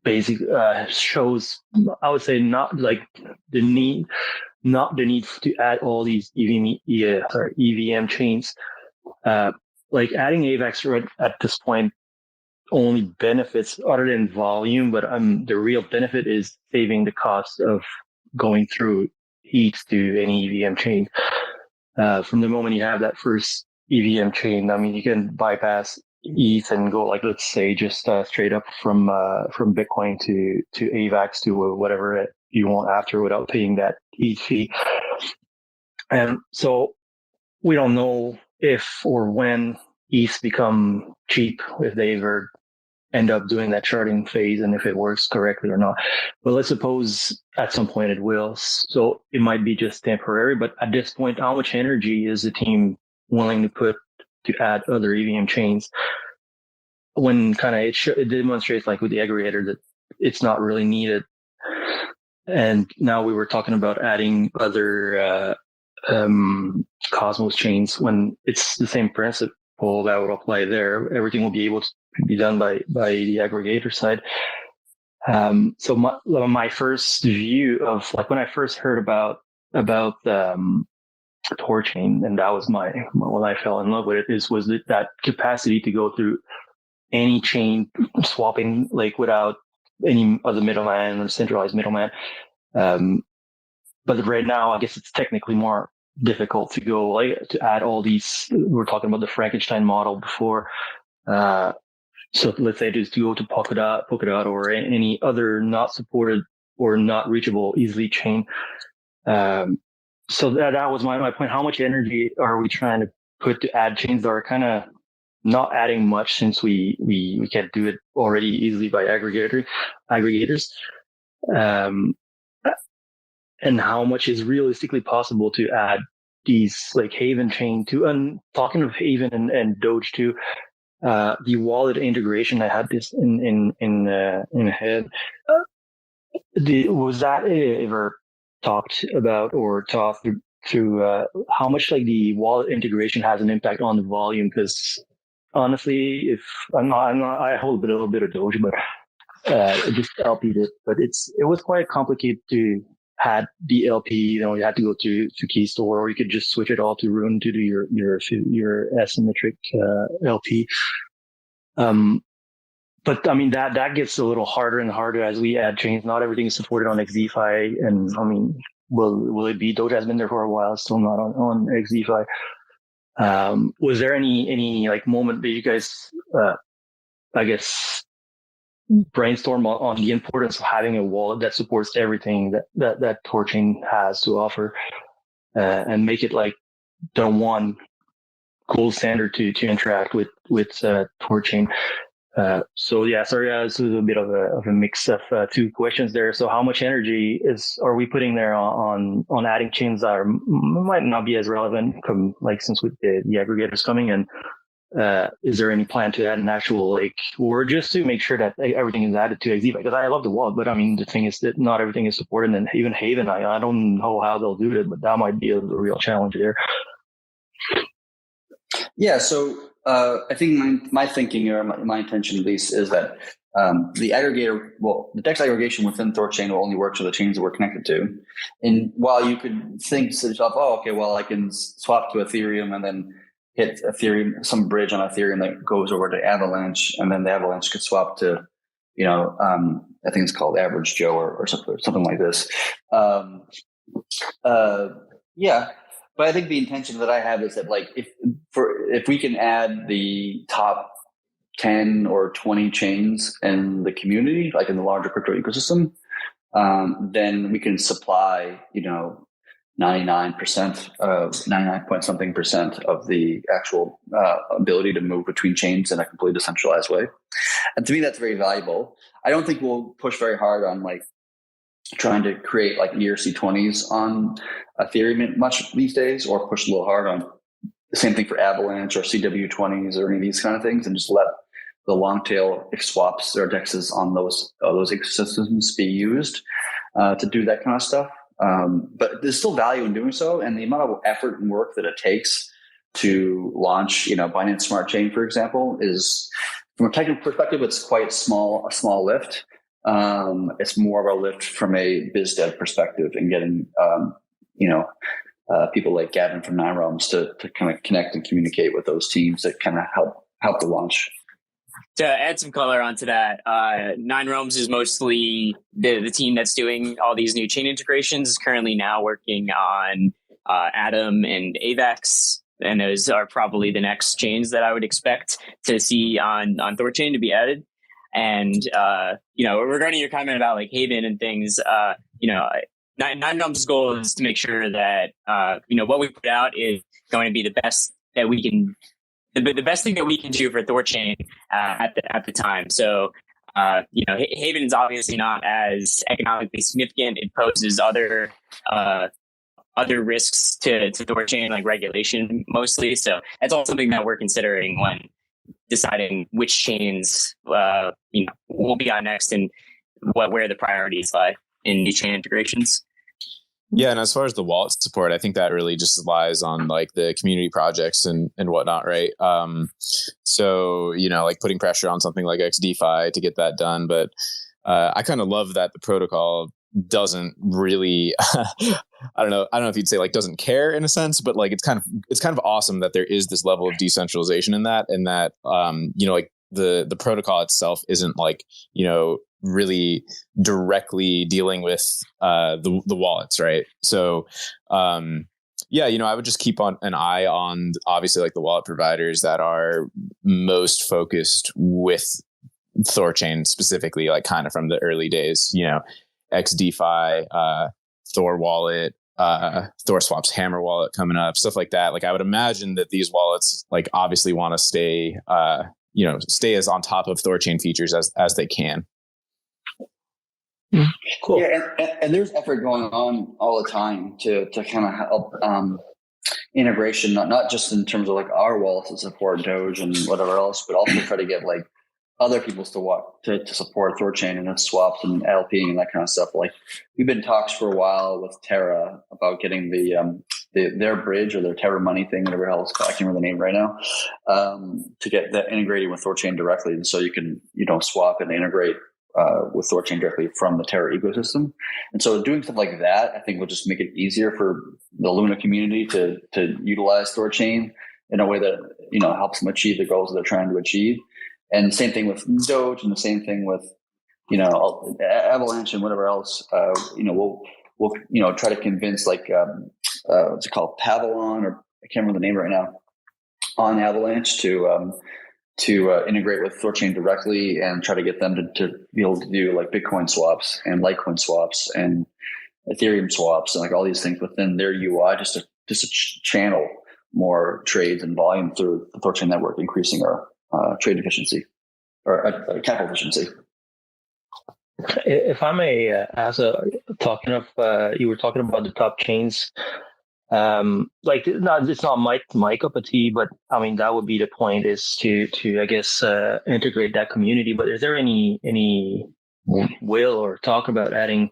basically shows, I would say, not the need to add all these EVM chains. Like adding AVAX right at this point only benefits other than volume, but the real benefit is saving the cost of going through ETH to any EVM chain. From the moment you have that first EVM chain, I mean, you can bypass ETH and go let's say just straight up from Bitcoin to AVAX to whatever you want after without paying that ETH fee. And so we don't know if or when ETH become cheap, if they ever end up doing that charting phase and if it works correctly or not. But let's suppose at some point it will. So it might be just temporary, but at this point, how much energy is the team willing to put to add other EVM chains when kind of it demonstrates like with the aggregator that it's not really needed. And now we were talking about adding other Cosmos chains when it's the same principle that would apply there. Everything will be able to be done by the aggregator side. So my first view of like when I first heard about THORChain, and that was when I fell in love with it, was that capacity to go through any chain swapping like without any other middleman or centralized middleman. But right now, I guess it's technically more difficult to go like to add all these. We were talking about the Frankenstein model before. So let's say just to go to Polkadot or any other not supported or not reachable easily chain. So that was my point. How much energy are we trying to put to add chains that are kind of not adding much since we can do it already easily by aggregators? And how much is realistically possible to add these like Haven chain to, and talking of Haven and Doge too, the wallet integration, I had this in head. Was that ever talked about or talked through how much like the wallet integration has an impact on the volume? Because honestly, if I'm not, I hold a little bit of Doge, but just LP'd it. But it was quite complicated to had the LP. You had to go to Keystore, or you could just switch it all to Rune to do your asymmetric LP. But I mean that gets a little harder and harder as we add chains. Not everything is supported on XDeFi, and I mean, will it be? Doge has been there for a while, still not on XDeFi. Was there any like moment that you guys, I guess, brainstorm on the importance of having a wallet that supports everything that THORChain has to offer, and make it like the one gold standard to interact with THORChain? So yeah, sorry, this was a bit of a mix of two questions there. So how much energy are we putting there on adding chains that might not be as relevant since with the aggregators coming in? Is there any plan to add an actual or just to make sure that everything is added to XDeFi? Because I love the wallet, but I mean the thing is that not everything is supported, and even Haven, I don't know how they'll do it, but that might be a real challenge there. Yeah, so I think my thinking, or my intention at least, is that the aggregator, the DEX aggregation within THORChain will only work for the chains that we're connected to. And while you could think to yourself, oh, okay, well, I can swap to Ethereum and then hit Ethereum, some bridge on Ethereum that goes over to Avalanche, and then the Avalanche could swap to, I think it's called Average Joe or something like this. Yeah. But I think the intention that I have is that if we can add the top 10 or 20 chains in the community, like in the larger crypto ecosystem, then we can supply, 99 point something percent of the actual ability to move between chains in a completely decentralized way. And to me, that's very valuable. I don't think we'll push very hard on trying to create ERC20s on Ethereum much these days, or push a little hard on the same thing for Avalanche or CW20s or any of these kind of things, and just let the long tail swaps or dexes on those ecosystems be used to do that kind of stuff. But there's still value in doing so, and the amount of effort and work that it takes to launch, Binance Smart Chain, for example, is, from a technical perspective, it's quite a small lift. It's more of a lift from a biz dev perspective, and getting people like Gavin from Nine Realms to kind of connect and communicate with those teams that kind of help the launch. To add some color onto that, Nine Realms is mostly the team that's doing all these new chain integrations. Is currently now working on Atom and AVAX, and those are probably the next chains that I would expect to see on THORChain to be added. And regarding your comment about Haven and things, Nine Realms' goal is to make sure that what we put out is going to be the best that we can, the best thing that we can do for THORChain at the time. So, Haven is obviously not as economically significant. It poses other risks to THORChain, like regulation mostly. So that's all something that we're considering when deciding which chains will be on next and where the priorities lie in new chain integrations. Yeah, and as far as the wallet support, I think that really just lies on like the community projects and whatnot, right? So like putting pressure on something like XDeFi to get that done, but I kind of love that the protocol doesn't really I don't know if you'd say like doesn't care in a sense, but like it's kind of awesome that there is this level of decentralization in that, and that like the protocol itself isn't like really directly dealing with the wallets, right? So I would just keep an eye on obviously like the wallet providers that are most focused with THORChain specifically, like kind of from the early days, XDeFi, Thor wallet, THORSwap's Hammer wallet coming up, stuff like that. Like I would imagine that these wallets like obviously want to stay as on top of THORChain features as they can. Cool. Yeah, and there's effort going on all the time to kind of help integration, not just in terms of like our wallets that support Doge and whatever else, but also try to get like other people's to support THORChain and its swaps and LPing and that kind of stuff. Like we've been in talks for a while with Terra about getting their bridge or their Terra money thing, whatever else, I can't remember the name right now, to get that integrated with THORChain directly. And so you can, swap and integrate with THORChain directly from the Terra ecosystem. And so doing stuff like that, I think will just make it easier for the Luna community to utilize THORChain in a way that, helps them achieve the goals that they're trying to achieve. And the same thing with Doge, and the same thing with, Avalanche and whatever else. We'll try to convince like what's it called, Pavalon, or I can't remember the name right now, on Avalanche to integrate with THORChain directly and try to get them to be able to do like Bitcoin swaps and Litecoin swaps and Ethereum swaps and like all these things within their UI, just to channel more trades and volume through the THORChain network, increasing our trade efficiency or capital efficiency. If I may ask, you were talking about the top chains. It's not my cup of tea, but I mean that would be the point, is to I guess integrate that community. But is there any will or talk about adding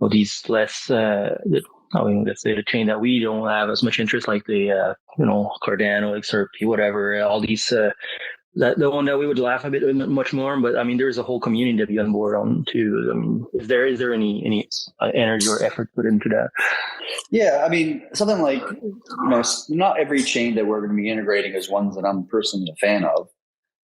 these less? Let's say the chain that we don't have as much interest, like the Cardano, XRP, whatever, all these. The one that we would laugh a bit much more, but I mean, there's a whole community to be on board on too. I mean, is there any energy or effort put into that? Yeah, I mean, something like not every chain that we're going to be integrating is ones that I'm personally a fan of,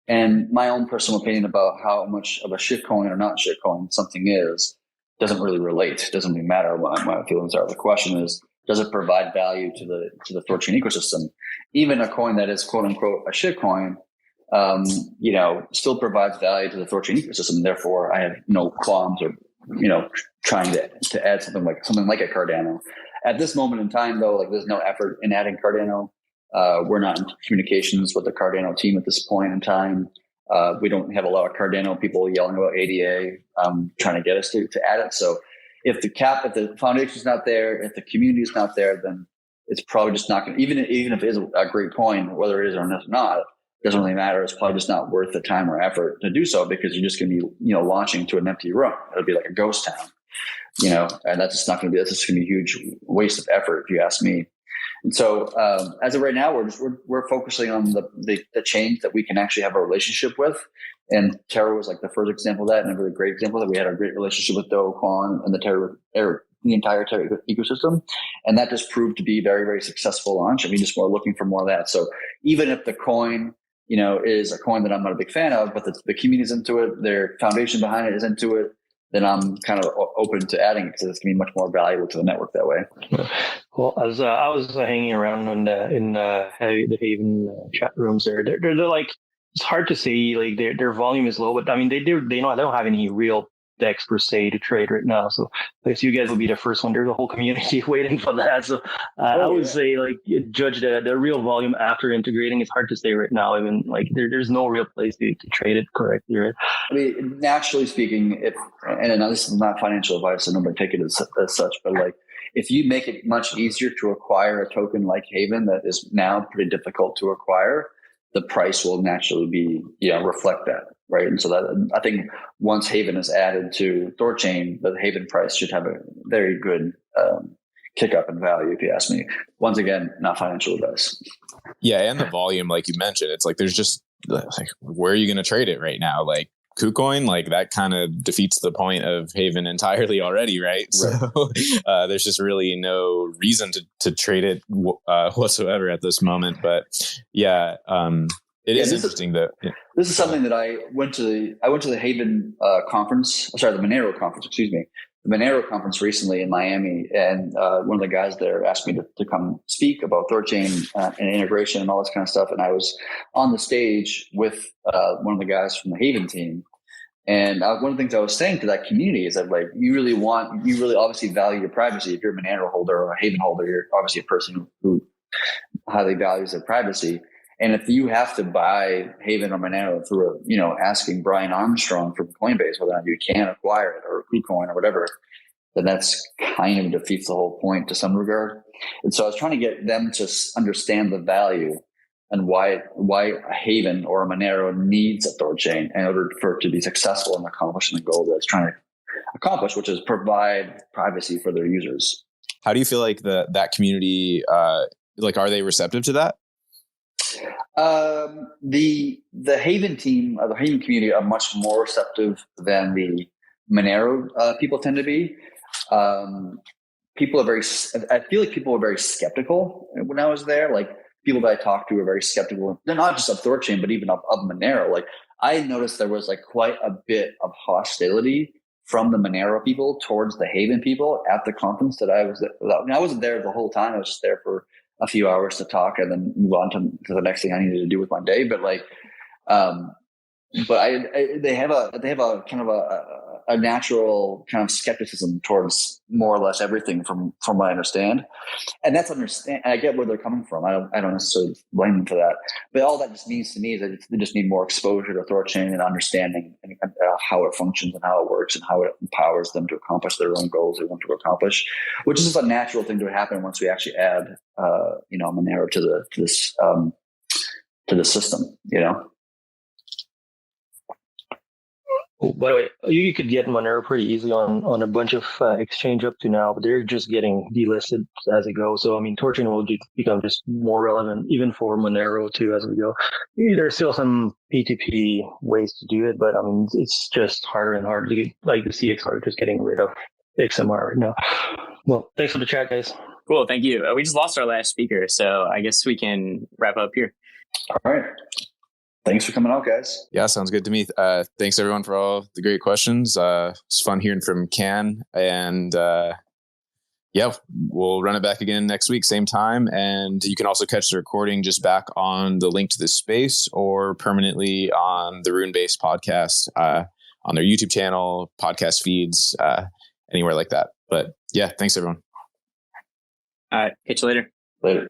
and my own personal opinion about how much of a shitcoin or not shitcoin something is doesn't really relate. It doesn't really matter what my feelings are. The question is, does it provide value to the THORChain ecosystem? Even a coin that is quote unquote a shitcoin, still provides value to the THORChain ecosystem. Therefore, I have no qualms or, trying to add something like a Cardano. At this moment in time, though, like there's no effort in adding Cardano. We're not in communications with the Cardano team at this point in time. We don't have a lot of Cardano people yelling about ADA, trying to get us to add it. So if the foundation's not there, if the community is not there, then it's probably just not going to, even if it is a great coin, whether it is or not, doesn't really matter. It's probably just not worth the time or effort to do so, because you're just going to be, launching to an empty room. It'll be like a ghost town, and that's just going to be a huge waste of effort, if you ask me. And so, as of right now, we're focusing on the chains that we can actually have a relationship with. And Terra was like the first example of that, and a really great example that we had a great relationship with Do Kwon and the entire Terra ecosystem. And that just proved to be very, very successful launch. And we just were looking for more of that. So even if the coin, is a coin that I'm not a big fan of, but the community's into it, their foundation behind it is into it, then I'm kind of open to adding it, because it's going to be much more valuable to the network that way. Well, as I was hanging around in the Haven chat rooms, they're like, it's hard to say, like their volume is low, but I mean they don't have any real DEX per se to trade right now. So I guess you guys will be the first one. There's a whole community waiting for that. So I would say like judge the real volume after integrating. It's hard to say right now. Even like there's no real place to trade it correctly, right? I mean, naturally speaking, and I know this is not financial advice, so nobody take it as such, but like if you make it much easier to acquire a token like Haven that is now pretty difficult to acquire, the price will naturally be, reflect that, right? And so that I think once Haven is added to THORChain, the Haven price should have a very good kick up in value, if you ask me. Once again, not financial advice. Yeah, and the volume, like you mentioned, it's like there's just like, where are you going to trade it right now? Like KuCoin, like that kind of defeats the point of Haven entirely already, right? So there's just really no reason to trade it whatsoever at this moment. But yeah, it is interesting that this is something that I went to the Haven conference. Sorry, the Monero conference. Excuse me, the Monero conference recently in Miami, and one of the guys there asked me to come speak about THORChain and integration and all this kind of stuff. And I was on the stage with one of the guys from the Haven team. And one of the things I was saying to that community is that like you really obviously value your privacy. If you're a Monero holder or a Haven holder, you're obviously a person who highly values their privacy. And if you have to buy Haven or Monero through asking Brian Armstrong from Coinbase whether or not you can acquire it or KuCoin or whatever, then that's kind of defeats the whole point to some regard. And so I was trying to get them to understand the value and why a Haven or a Monero needs a THORChain in order for it to be successful in accomplishing the goal that it's trying to accomplish, which is provide privacy for their users. How do you feel like that community, like, are they receptive to that? The Haven team, the Haven community are much more receptive than the Monero people tend to be. I feel like people were very skeptical when I was there. Like people that I talked to were very skeptical. They're not just of THORChain, but even of Monero. Like I noticed there was like quite a bit of hostility from the Monero people towards the Haven people at the conference that I was at. I wasn't there the whole time. I was just there for a few hours to talk and then move on to the next thing I needed to do with my day. But like, they have a kind of a natural kind of skepticism towards more or less everything from what I understand. And that's I get where they're coming from. I don't necessarily blame them for that. But all that just means to me is that they just need more exposure to THORChain and understanding how it functions and how it works and how it empowers them to accomplish their own goals they want to accomplish, which is just a natural thing to happen once we actually add Monero to the system, Oh, by the way, you could get Monero pretty easily on a bunch of exchange up to now, but they're just getting delisted as it goes. So, I mean, THORChain will become just more relevant even for Monero too as we go. There's still some P2P ways to do it, but I mean, it's just harder and harder to get, like the CXR just getting rid of XMR right now. Well, thanks for the chat, guys. Cool. Thank you. We just lost our last speaker, so I guess we can wrap up here. All right. Thanks for coming out, guys. Yeah, sounds good to me. Thanks everyone for all the great questions. It's fun hearing from Can, and we'll run it back again next week, same time. And you can also catch the recording just back on the link to this space or permanently on the Runebase podcast, on their YouTube channel, podcast feeds, anywhere like that. But yeah, thanks everyone. All right. Catch you later. Later.